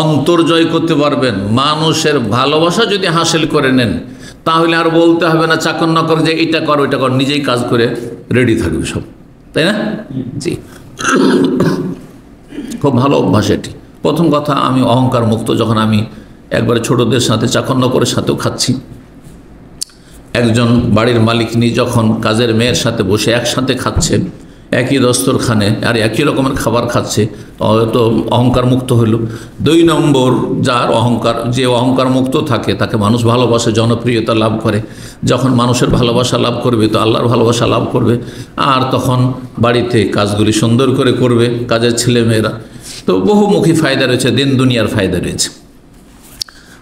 অন্তর জয় করতে পারবেন। মানুষের ভালোবাসা যদি হাসিল করে নেন তাহলে আর বলতে হবে না চাকর নকর যে এটা কর ওইটা কর, নিজেই কাজ করে রেডি থাকবে সব, তাই না? জি, খুব ভালো অভ্যাস এটি। প্রথম কথা, আমি অহংকার মুক্ত। যখন আমি একবারে ছোটদের সাথে চাকর নকরের সাথেও খাচ্ছি, একজন বাড়ির মালিক নিয়ে যখন কাজের মেয়ের সাথে বসে একসাথে খাচ্ছেন, একই দস্তরখানে আর একই রকমের খাবার খাচ্ছে, তো অহংকার মুক্ত হইল। 2 নম্বর, যে অহংকার মুক্ত থাকে তাকে মানুষ ভালোবাসে, জনপ্রিয়তা লাভ করে। যখন মানুষের ভালোবাসা লাভ করবে তো আল্লাহর ভালোবাসা লাভ করবে, আর তখন বাড়িতে কাজগুলি সুন্দর করে করবে কাজের ছেলেমেয়েরা। তো বহুমুখী ফায়দা রয়েছে, দিন দুনিয়ার ফায়দা রয়েছে।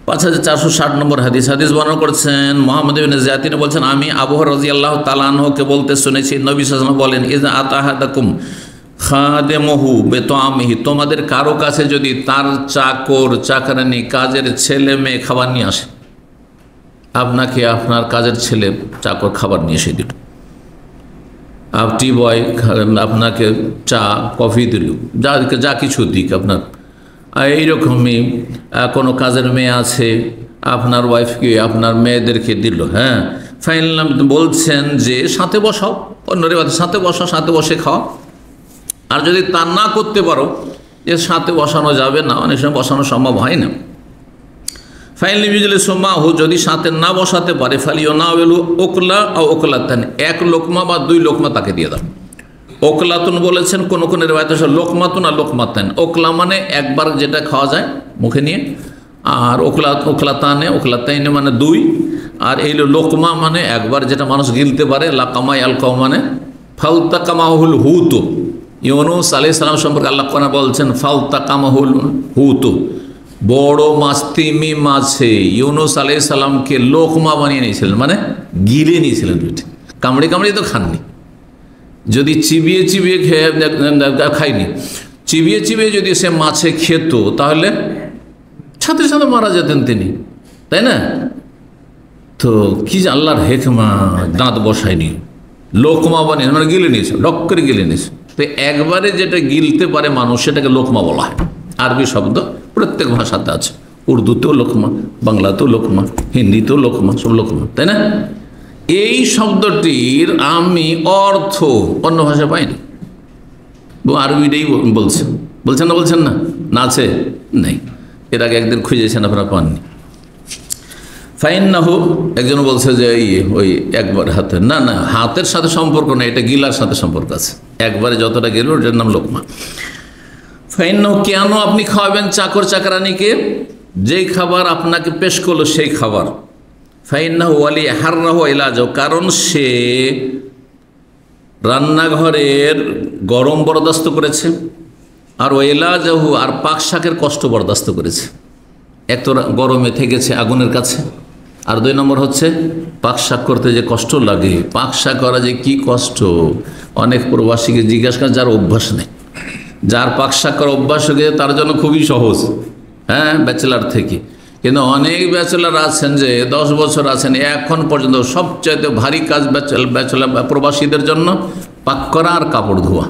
5460 নম্বর হাদিস বর্ণনা করেছেন মুহাম্মদ ইবনে জিয়াদ, তিনি বলছেন, আমি আবু হুরায়রা রাদিয়াল্লাহু তাআলা আনহুকে বলতে শুনেছি, নবী সাল্লাল্লাহু আলাইহি ওয়াসাল্লাম বলেন, ইযা আতাহাদাকুম খাদেমহু বিতামিহি, তোমাদের কারো কাছে যদি তার চাকর চাকরানি কাজের ছেলে মেয়ে খাবার নিয়ে আসে, আপনাকে আপনার কাজের ছেলে চাকর খাবার নিয়ে এসে দিল, টি বয় আপনাকে চা কফি দিল, যা কিছু দিক আপনার, এইরকমই কোনো কাজের মেয়ে আছে আপনার ওয়াইফকে আপনার মেয়েদেরকে দিল। হ্যাঁ, ফাইনাল বলছেন যে সাথে বসাও, অন্য রেবাতে সাথে বসাও, সাথে বসে খাও। আর যদি তা না করতে পারো যে সাথে বসানো যাবে না, অনেক সময় বসানো সম্ভব হয় না, ফাইনালি বিজলি সোমাহু, যদি সাথে না বসাতে পারে, ফালিও না বেলু ওকলা ও ওকলাতেন, 1 লোকমা বা 2 লোকমা তাকে দিয়ে দাও। ওকলাতুন বলেছেন কোন কোন রিওয়ায়েতে লোকমাতুন আর লোকমাতান। ওকলা মানে একবার যেটা খাওয়া যায় মুখে নিয়ে, আর ওকলাতাইনে মানে 2, আর এই লোকমা মানে একবার যেটা মানুষ গিলতে পারে। লাকামা আলকাও মানে ফালতাকামাহুল হুতো। ইউনূস আলাইহিস সালাম সম্পর্কে আল্লাহ কোরআনে বলছেন ফালতাকামাহুল হুতো, বড় মাছ তিমি মাছে ইউনূস আলাইহিস সালামকে লোকমা বানিয়ে নিয়েছিলেন, মানে গিলে নিয়েছিলেন। কামড়ে কামড়ে তো খাননি, যদি চিবিয়ে চিবিয়ে খাইনি, চিবিয়ে চিবিয়ে যদি সে মাছে খেত তাহলে সাথে সাথে মারা যেতেন তিনি, তাই না? তো কি যে আল্লাহর হেকমা, দাঁত বসায়নি, লোকমা বানিয়ে মানে গিলে নিয়েছে, লক করে গিলে নিয়েছে। তো একবারে যেটা গিলতে পারে মানুষ সেটাকে লোকমা বলা হয়। আরবি শব্দ প্রত্যেক ভাষাতে আছে, উর্দুতেও লোকমা, বাংলাতেও লোকমা, হিন্দিতেও লোকমা, সব লোকমা, তাই না? এই শব্দটির আমি অর্থ অন্য ভাষা পাইনি, আরবিটাই বলছেন না আছে নেই, এর আগে একদিন খুঁজেছেন আপনারা পাননি। ফাইন্নাহু, একজন বলছে যে ওই একবার হাতে, না হাতের সাথে সম্পর্ক নেই, এটা গিলার সাথে সম্পর্ক আছে, একবারে যতটা গেল ওটার নাম লোকমা। ফাইন্নাহু, কেন আপনি খাওয়াবেন চাকর চাকরানিকে যেই খাবার আপনাকে পেশ করলো সেই খাবার। ফাইন্নাহু ওয়ালি হাররাহু ইলাজাহু, কারণ সে রান্নাঘরের গরম বরদাস্ত করেছে, আর ওয়াইলাজাহু, আর পাক শাকের কষ্ট বরদাস্ত করেছে। এক তো গরমে থেকেছে আগুনের কাছে, আর 2 নম্বর হচ্ছে পাক শাক করতে যে কষ্ট লাগে, পাক শাক করা যে কি কষ্ট। অনেক প্রবাসীকে জিজ্ঞাসা করে, যার অভ্যাস নেই, যার পাক শাক করার অভ্যাস হয়ে গেছে তার জন্য খুবই সহজ, হ্যাঁ, ব্যাচেলার থেকে। কিন্তু অনেক ব্যাচেলার আছেন যে 10 বছর আছেন, এখন পর্যন্ত সবচাইতে ভারী কাজ ব্যাচেলার প্রবাসীদের জন্য পাক করা আর কাপড় ধোয়া,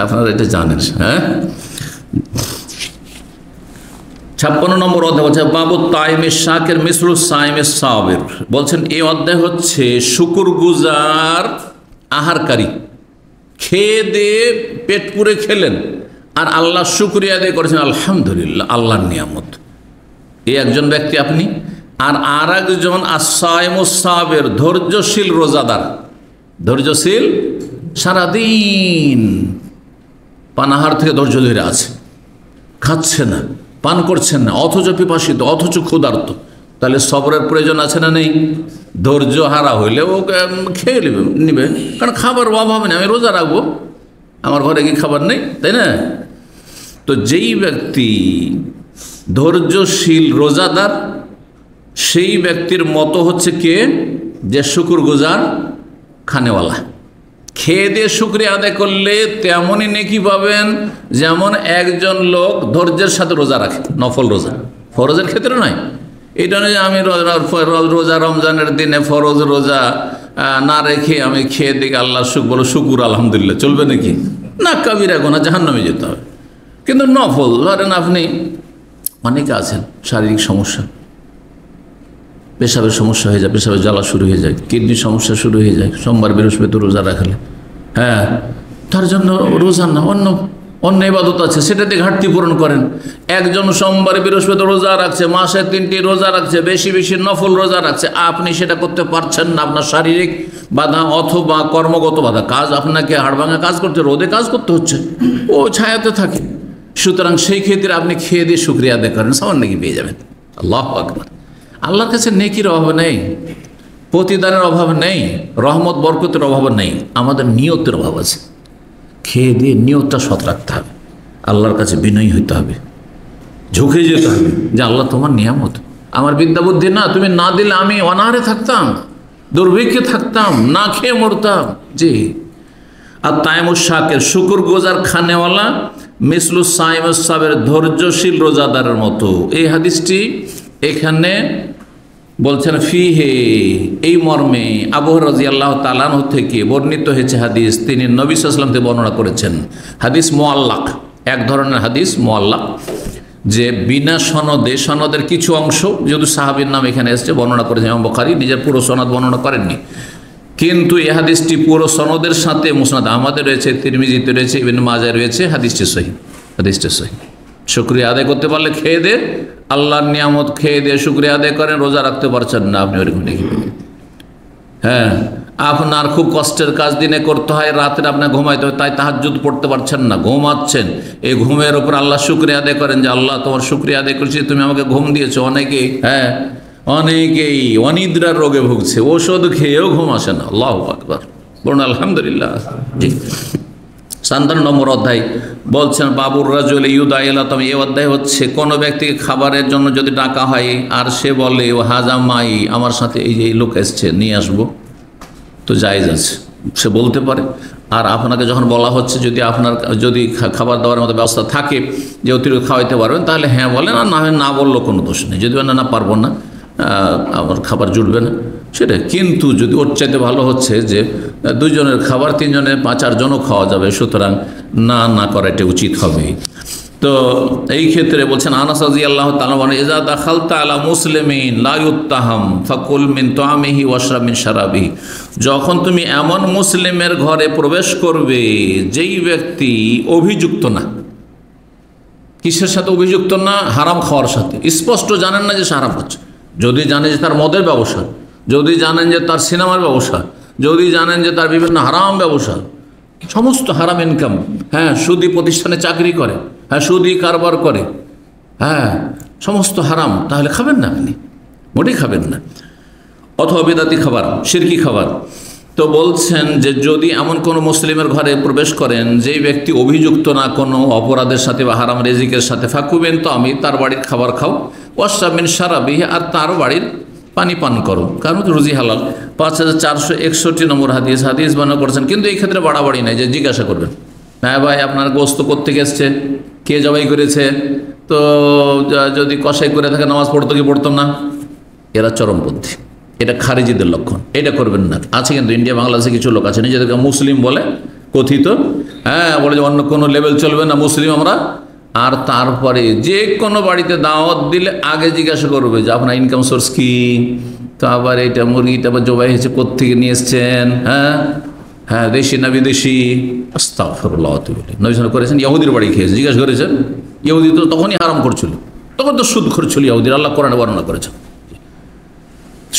আপনারা এটা জানেন। হ্যাঁ, 56 নম্বর অধ্যায় বলছে বাবু তাইমে শাকের মিসরু সাইমে সাবের, বলছেন এই অধ্যায় হচ্ছে শুকরগুজার আহারকারী, খেয়ে দিয়ে পেট পুরে খেলেন আর আল্লাহ শুকরিয়া আদায় করেছেন, আলহামদুলিল্লাহ, আল্লাহর নিয়ামত, এই একজন ব্যক্তি আপনি। আর একজন আসাইমুস সাবের, ধৈর্যশীল রোজাদার, ধৈর্যশীল, সারাদিন পানাহার থেকে ধৈর্য ধরে আছে, খাচ্ছে না, পান করছেন না, অথচ পিপাসিত, অথচ ক্ষুধার্ত, তাহলে সবরের প্রয়োজন আছে না নেই? ধৈর্য হারা হইলে ও খেয়ে নিবে, কারণ খাবার অভাব নেই, আমি রোজা রাখবো, আমার ঘরে কি খাবার নেই, তাই না? তো যেই ব্যক্তি ধৈর্যশীল রোজাদার, সেই ব্যক্তির মতো হচ্ছে কে, যে শুকরগুজার খানেওয়ালা, খেয়ে দিয়ে শুকরিয়া আদায় করলে তেমনই নেকি পাবেন যেমন একজন লোক ধৈর্যের সাথে রোজা রাখে, নফল রোজা, ফরজের ক্ষেত্রে নয়। এটা নয় যে আমি রোজা রমজানের দিনে ফরজ রোজা না রেখে আমি খেয়ে দিকে আল্লাহ বলো শুকুর আলহামদুলিল্লাহ, চলবে নাকি? না, কাবিরা গুনাহ, জাহান্নামে যেতে হবে। কিন্তু নফল, ধরেন আপনি, অনেকে আছেন শারীরিক সমস্যা, পেশাবের সমস্যা হয়ে যায়, পেশাবের জ্বালা শুরু হয়ে যায়, কিডনির সমস্যা শুরু হয়ে যায়, সোমবার বৃহস্পতি রোজা রাখলে, হ্যাঁ, তার জন্য রোজা না, অন্য ইবাদত আছে, সেটাতে ঘাটতি পূরণ করেন। একজন সোমবার বৃহস্পতি রোজা রাখছে, মাসে 3টি রোজা রাখছে, বেশি বেশি নফল রোজা রাখছে, আপনি সেটা করতে পারছেন না। আপনার শারীরিক বাধা অথবা কর্মগত বাধা, কাজ আপনাকে হাড়ভাঙা কাজ করতে, রোদে কাজ করতে হচ্ছে, ও ছায়াতে থাকে। সুতরাং সেই ক্ষেত্রে আপনি খেয়ে দিয়ে শুকরিয়া আদায় করেন, সামান্য নেকি পেয়ে যাবেন। আল্লাহু আকবার। আল্লাহর কাছে নেকির অভাব নেই, প্রতিদানের অভাব নেই, রহমত বরকতের অভাব নেই, আমাদের নিয়তের অভাব আছে। খেয়ে দিয়ে নিয়তটা সৎ রাখতে হবে, আল্লাহর কাছে বিনয়ী হইতে হবে, ঝুঁকে যেতে হবে যে আল্লাহ তোমার নিয়ামত, আমার বিদ্যা বুদ্ধি না, তুমি না দিলে আমি অনাহারে থাকতাম, দুর্ভিক্ষে থাকতাম, না খেয়ে মরতাম। জি। আর তাইমুস শাকের শুকুর গোজার খানেওয়ালা মিসলুস সাইমুস সাবের ধৈর্যশীল রোজাদারের মতো। এই হাদিসটি এখানে বলছেন ফিহে, এই মর্মে আবু হুরায়রা রাদিয়াল্লাহু তাআলা আনহু থেকে বর্ণিত হয়েছে হাদিস, তিনি নবী সাল্লাল্লাহু আলাইহি ওয়াসাল্লাম থেকে বর্ণনা করেছেন। হাদিস মুআল্লাক, এক ধরনের হাদিস মুআল্লাক, যে বিনা সনদে, সনদের কিছু অংশ, যেহেতু সাহাবীর নাম এখানে এসেছে, বর্ণনা করেছেন ইমাম বুখারী, নিজের পুরো সনদ বর্ণনা করেননি, কিন্তু এই হাদিসটি পুরো সনদের সাথে মুসনাদ আহমদে রয়েছে, তিরমিজিতে রয়েছে, ইবনে মাজাহ রয়েছে, হাদিসটি সহিহ, হাদিসটি সহিহ। শুকরিয়া আদায় করতে পারলে খেয়ে দে, আল্লাহর নিয়ামত খেয়ে দিয়ে শুকরিয়া আদায় করেন, রোজা রাখতে পারছেন না আপনি ওরকম দেখি। হ্যাঁ, আপনার খুব কষ্টের কাজ দিনে করতে হয়, রাত্রে আপনার ঘুমাইতে হয়, তাই তাহাজ্জুদ পড়তে পারছেন না, ঘুমাচ্ছেন, এই ঘুমের উপর আল্লাহ শুকরিয়া আদায় করেন যে আল্লাহ তোমার শুকরিয়া আদায় করছি, তুমি আমাকে ঘুম দিয়েছো। অনেকেই অনেকেই অনিদ্রার রোগে ভুগছে, ওষুধ খেয়েও ঘুম আসে না। আল্লাহু আকবার, বলুন আলহামদুলিল্লাহ। জি। 57 নম্বর অধ্যায় বলছেন বাবুর রাজুল ইউদা ইলাতাম। এই অধ্যায় হচ্ছে কোনো ব্যক্তিকে খাবারের জন্য যদি ডাকা হয় আর সে বলে ও হাজামাই, আমার সাথে এই যে লোক এসছে, নিয়ে আসবো, তো জায়েজ আছে, সে বলতে পারে। আর আপনাকে যখন বলা হচ্ছে, যদি আপনার যদি খাবার দাবার মতো ব্যবস্থা থাকে যে অতিরিক্ত খাওয়াইতে পারবেন, তাহলে হ্যাঁ বলেন, আর না হয় না বললেও কোনো দোষ নেই। যদি না পারবো না, আমার খাবার জুটবে না, সেটা। কিন্তু যদি ওর চাইতে ভালো হচ্ছে যে 2 জনের খাবার 3 জনের 5-4 জনও খাওয়া যাবে, সুতরাং না করাটা উচিত হবে। তো এই ক্ষেত্রে বলছেন আনাস রাদিয়াল্লাহু তাআলা বলেন, ইজা দাখালতা আলা মুসলিমিন লা ইউত্তাহাম ফাকুল মিন তাআমিহি ওয়াশরাব মিন শারাবিহি। যখন তুমি এমন মুসলিমের ঘরে প্রবেশ করবে যেই ব্যক্তি অভিযুক্ত না, কিসের সাথে অভিযুক্ত না? হারাম খাওয়ার সাথে। স্পষ্ট জানেন না যে সে হারাম খাচ্ছে, যদি জানেন যে তার মদের ব্যবসা, যদি জানেন যে তার সিনেমার ব্যবসা, যদি জানেন যে তার বিভিন্ন হারাম ব্যবসা, সমস্ত হারাম ইনকাম, হ্যাঁ, সুদী প্রতিষ্ঠানে চাকরি করে, হ্যাঁ, সুদী কারবার করে, হ্যাঁ, সমস্ত হারাম, তাহলে খাবেন না, আপনি মোটেই খাবেন না। অথবা বেদাতি খাবার, শিরকি খাবার। তো বলছেন যে যদি এমন কোনো মুসলিমের ঘরে প্রবেশ করেন যেই ব্যক্তি অভিযুক্ত না কোনো অপরাধের সাথে বা হারাম রিজিকের সাথে, ফাকুবেন, তো আমি তার বাড়ির খাবার খাও, ওয়াশরাব মিন শারাবিহি, আর তার বাড়ির পানি পান করো, কারণ রুজি হালাল। 5461 নম্বর হাদিস বর্ণনা করেছেন। কিন্তু এই ক্ষেত্রে বাড়াবাড়ি নাই যে জিজ্ঞাসা করবেন, হ্যাঁ ভাই আপনার গোস্ত কোত্থেকে এসছে, কে জবাই করেছে, তো যদি কষাই করে থাকে নামাজ পড়তো কি পড়তো না, এরা চরমপন্থী, এটা খারিজিদের লক্ষণ, এটা করবেন না। আছে কিন্তু ইন্ডিয়া বাংলাদেশে কিছু লোক আছে নিজেদেরকে মুসলিম বলে কথিত, হ্যাঁ, বলে যে অন্য কোনো লেভেল চলবে না, মুসলিম আমরা। আর তারপরে যে কোনো বাড়িতে দাওয়াত দিলে আগে জিজ্ঞাসা করবে যে আপনার ইনকাম সোর্স কি, তো আবার এটা মুরগিটা আবার জবাই হয়েছে কোত্থেকে নিয়ে এসছেন, হ্যাঁ দেশি না বিদেশি। আস্তাগফিরুল্লাহ। নবী সাল্লাল্লাহু করেছেন ইহুদির বাড়ি খেয়েছে, জিজ্ঞাসা করেছেন, ইহুদি তো তখনই হারাম করছিল, তখন তো সুদ করছিল ইহুদির, আল্লাহ কোরআনে বর্ণনা করেছেন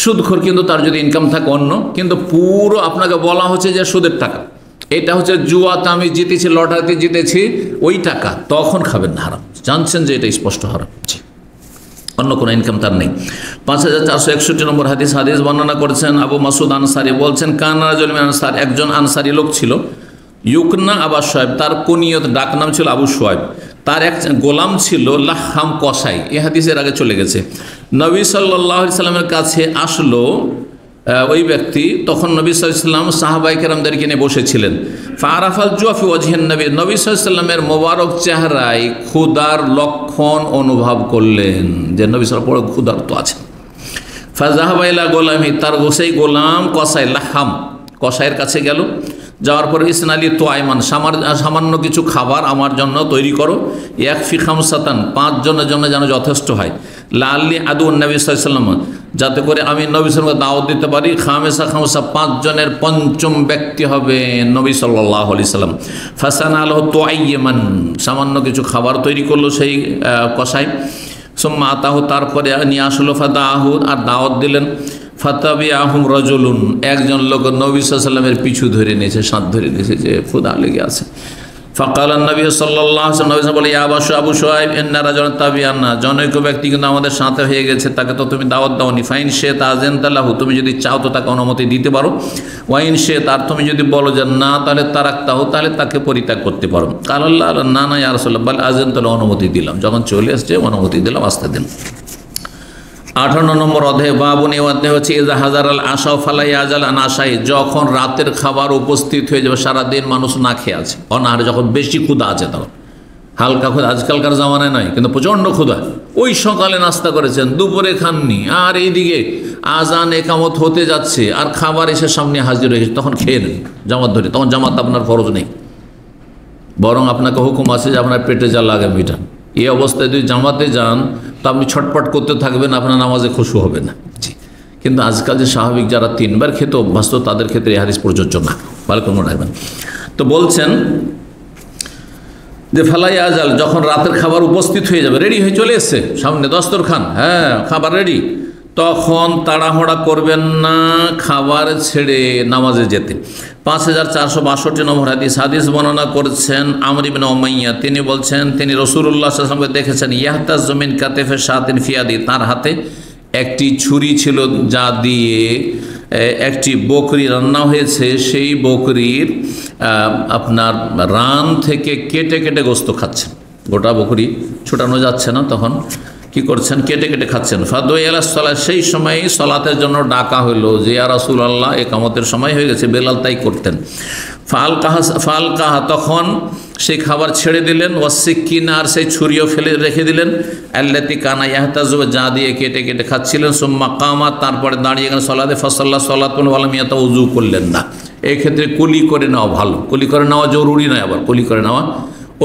সুদখোর। কিন্তু তার যদি ইনকাম থাকে অন্য, কিন্তু পুরো আপনাকে বলা হচ্ছে যে সুদের টাকা, এটা হচ্ছে জুয়াতে আমি জিতেছি, লটারিতে জিতেছি, ওই টাকা, তখন খাবেন না, হারাম, জানছেন যে এটা স্পষ্ট হারাম, অন্য কোনো ইনকাম তার নেই। 5461 নম্বর হাদিস বর্ণনা করেছেন আবু মাসুদ আনসারি, বলছেন কানা রাজুল মিন আনসার, একজন আনসারি লোক ছিল, ইউকনা আবা শুআয়ব, তার কুনিয়ত ডাক নাম ছিল আবু শুআয়ব, তার এক গোলাম ছিল লাহাম কসাই। এই হাদিসের আগে চলে গেছে। নবী সাল্লাল্লাহু আলাইহি সাল্লামের কাছে আসলো ওই ব্যক্তি, তখন নবী সাল্লাল্লাহু আলাইহি সাল্লাম সাহাবায়ে কেরামদেরকে নিয়ে বসেছিলেন। ফারাফাল জুফি ওয়াজহিন নবী, নবী সাল্লাল্লাহু আলাইহি সাল্লামের মোবারক চেহারায় ক্ষুধার লক্ষণ অনুভব করলেন, যে নবী সাল্লাল্লাহু আলাইহি সাল্লাম ক্ষুধার্ত আছেন। ফাযাহাবা ইলা গোলামি, তার সেই গোলাম কসাই লাহাম কসাইয়ের কাছে গেল, যাওয়ার পরে ইসনালি তোয়াইমান, সামান্য কিছু খাবার আমার জন্য তৈরি করো, ইয়াকফি খামসাতান, 5 জনের জন্য যেন যথেষ্ট হয়, লাল্লি আদু নবী সাল্লাল্লাহু আলাইহি ওয়াসাল্লাম, যাতে করে আমি নবী সাল্লাল্লাহু আলাইহি ওয়াসাল্লামকে দাওয়াত দিতে পারি। খামসা 5 জনের পঞ্চম ব্যক্তি হবে নবী সাল্লাল্লাহু আলাইহি ওয়াসাল্লাম। ফাসানা আলাহু তোয়াইমান, সামান্য কিছু খাবার তৈরি করলো সেই কসাই। সুম্মা আতাহু, তারপরে নিয়ে আসলো, ফাদাহু, আর দাওয়াত দিলেন। ফাতাবিআহুম রাজুলুন, একজন লোক নবী সাল্লাল্লাহু আলাইহি ওয়াসাল্লামের পিছু ধরে নিয়েছে, সাথ ধরে নিয়েছে, যে ক্ষুধা লেগে আছে। ফাকাল নবী সাল্লাল্লাহু আলাইহি ওয়াসাল্লাম, বলে ইয়া আবু শুআইব ইন্না রাজুলান তাবিআনা, জনৈক ব্যক্তি কিন্তু আমাদের সাথে হয়ে গেছে, তাকে তো তুমি দাওয়াত দাওনি। ফাইন শি'তা আযানতা লাহু, তুমি যদি চাও তো তাকে অনুমতি দিতে পারো। ওয়াইন শি'তা, আর তুমি যদি বলো যে না, তাহলে তারাকতাহু, তাহলে তাকে পরিত্যাগ করতে পারো। কাল্লা, না না ইয়া রাসূলুল্লাহ, বল আযানতা লাহু, অনুমতি দিলাম, যখন চলে আসছে অনুমতি দিলাম, আসতে দিন। 58 নম্বর অধ্যায়, বাবুন, এই অধ্যায় হচ্ছে ইযা হাজারাল আশাও ফালা ইয়াজাল আন আশাই, যখন রাতের খাবার উপস্থিত হয়ে যাবে, সারাদিন মানুষ না খেয়ে আছে, অনাহারে, যখন বেশি ক্ষুধা আছে, তখন হালকা ক্ষুধা, আজকালকার জামানায় নয়, কিন্তু প্রচণ্ড ক্ষুধা, ওই সকালে নাস্তা করেছেন, দুপুরে খাননি, আর এইদিকে আজান একামত হতে যাচ্ছে, আর খাবার এসে সামনে হাজির হয়ে গেছে, তখন খেয়ে নেন জামাত ধরে, তখন জামাত আপনার ফরজ নেই, বরং আপনাকে হুকুম আছে যে আপনার পেটে যা লাগে মিটান। এই অবস্থায় যদি জামাতে যান তো আপনি ছটপট করতে থাকবেন, আপনার নামাজে খুশু হবে না। জি, কিন্তু আজকাল যে স্বাভাবিক যারা 3 বার খেতে অভ্যস্ত, তাদের ক্ষেত্রে এই হাদিস প্রযোজ্য না, ভালো করে মনে রাখবেন। তো বলছেন যে ফালাই আজাল, যখন রাতের খাবার উপস্থিত হয়ে যাবে, রেডি হয়ে চলে এসছে সামনে দস্তরখান, হ্যাঁ খাবার রেডি, তখন তাড়াহুড়া করবেন না খাবার ছেড়ে নামাজে যেতে। 5462 নম্বর হাদিস বর্ণনা করেছেন আমর ইবনে উমাইয়া, তিনি বলছেন, তিনি রাসূলুল্লাহ সাল্লাল্লাহু আলাইহি ওয়াসাল্লামকে দেখেছেন, ইয়াহতাজু মিন কাতিফি শাতিন ফিয়াদি, তার হাতে একটি ছুরি ছিল, যা দিয়ে একটি বকরি রান্না হয়েছে, সেই বকরির আপনার রান থেকে কেটে কেটে গোস্ত খাচ্ছেন, গোটা বকরি ছুটানো যাচ্ছে না, তখন কি করছেন, কেটে কেটে খাচ্ছেন। ফাদুইলা সালাত, সেই সময় সালাতের জন্য ডাকা হলো, যে ইয়া রাসূলুল্লাহ, ইকামতের সময় হয়ে গেছে। বেলাল তাই করতেন। ফালকাহা, তখন সেই খাবার ছেড়ে দিলেন। ওয়াসিকিনা, আর সেই ছুরিও ফেলে রেখে দিলেন। আল্লাতি কানা ইয়াহতাজু, যা দিয়ে কেটে কেটে খাচ্ছিলেন। সুম্মা কামা, তারপরে দাঁড়িয়ে গেলেন সালাতে, ফাসাল্লাহ, সালাত করলেন, ওয়ালাম ইয়াতাউযু, করলেন না। এই ক্ষেত্রে কুলি করে নেওয়া ভালো, কুলি করে নেওয়া জরুরি নয়, আবার কুলি করে নেওয়া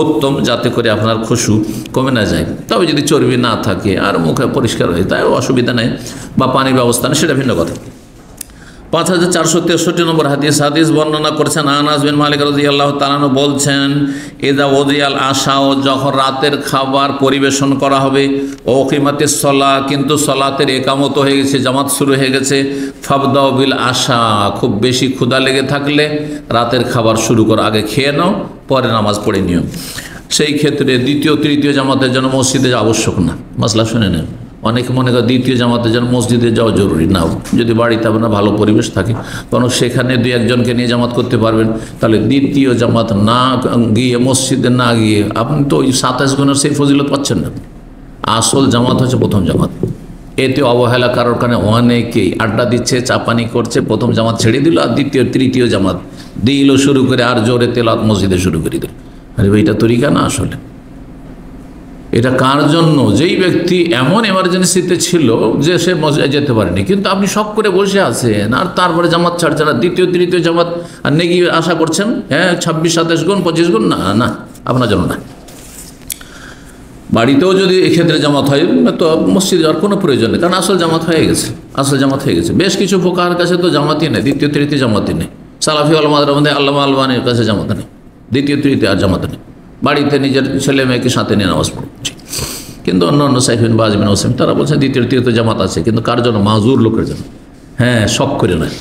উত্তম, যাতে করে আপনার খুশু কমে না যায়। তবে যদি চর্বি না থাকে আর মুখে পরিষ্কার হয়ে, তাই অসুবিধা নেই, বা পানির ব্যবস্থা নেই, সেটা ভিন্ন কথা। 5463 নম্বর হাদিস বর্ণনা করেছেন আনাস বিন মালিক রাদিয়াল্লাহু তাআলা আনহু, বলছেন, ইযা ওদিয়াল আশাও, যখন রাতের খাবার পরিবেশন করা হবে, ও কিমাতিস সালাহ, কিন্তু সালাতের একামত হয়ে গেছে, জামাত শুরু হয়ে গেছে, ফাবদাউ বিল আশা, খুব বেশি ক্ষুধা লেগে থাকলে রাতের খাবার শুরু করো, আগে খেয়ে নাও, পরে নামাজ পড়ে নিও। সেই ক্ষেত্রে দ্বিতীয় তৃতীয় জামাতের জন্য মসজিদে যাওয়া আবশ্যক না। মাসলা শুনে নেন, অনেকে মনে করে দ্বিতীয় জামাতের জন্য মসজিদে যাওয়া জরুরি না। যদি বাড়িতে আপনার ভালো পরিবেশ থাকে, কারণ সেখানে 2-1 নিয়ে জামাত করতে পারবেন, তাহলে দ্বিতীয় জামাত না গিয়ে, মসজিদে না গিয়ে, আপনি তো ওই 27 গুণের সেই ফজিলত পাচ্ছেন না। আসল জামাত হচ্ছে প্রথম জামাত। এতে অবহেলা কারোর কারণে অনেকেই আড্ডা দিচ্ছে, চাপানি করছে, প্রথম জামাত ছেড়ে দিল, আর দ্বিতীয় তৃতীয় জামাত দিল শুরু করে, আর জোরে তেলাওয়াত মসজিদে শুরু করে দিল। আরে এইটা তরিকা না। আসলে এটা কার জন্য? যেই ব্যক্তি এমন এমার্জেন্সিতে ছিল যে সে মসজিদে যেতে পারেনি, কিন্তু আপনি শখ করে বসে আছেন, আর তারপরে জামাত ছাড়ছেন, আর দ্বিতীয় তৃতীয় জামাত আর নেকি আশা করছেন, হ্যাঁ 26-27 গুণ 25 গুণ, না না, আপনার জন্য না। বাড়িতেও যদি এক্ষেত্রে জামাত হয়, তো মসজিদে যাওয়ার কোনো প্রয়োজন নেই, কারণ আসল জামাত হয়ে গেছে, আসল জামাত হয়ে গেছে। বেশ কিছু ফুকাহার কাছে তো জামাতই নেই, দ্বিতীয় তৃতীয় জামাতই নেই। সালাফি উলামাদের মধ্যে আল্লামা আলবানীর কাছে জামাত নেই, দ্বিতীয় তৃতীয় আর জামাত নেই। বাড়িতে নিজের ছেলে মেয়েকে সাথে নিয়ে নামাজ পড়ছে, কিন্তু অন্য অন্য সাইফিন বাজ বিন ওসাইম তারা বলছেন দ্বিতীয় তৃতীয় জামাত আছে, কিন্তু কার জন্য? মাজুর লোকের জন্য, হ্যাঁ শখ করে নয়।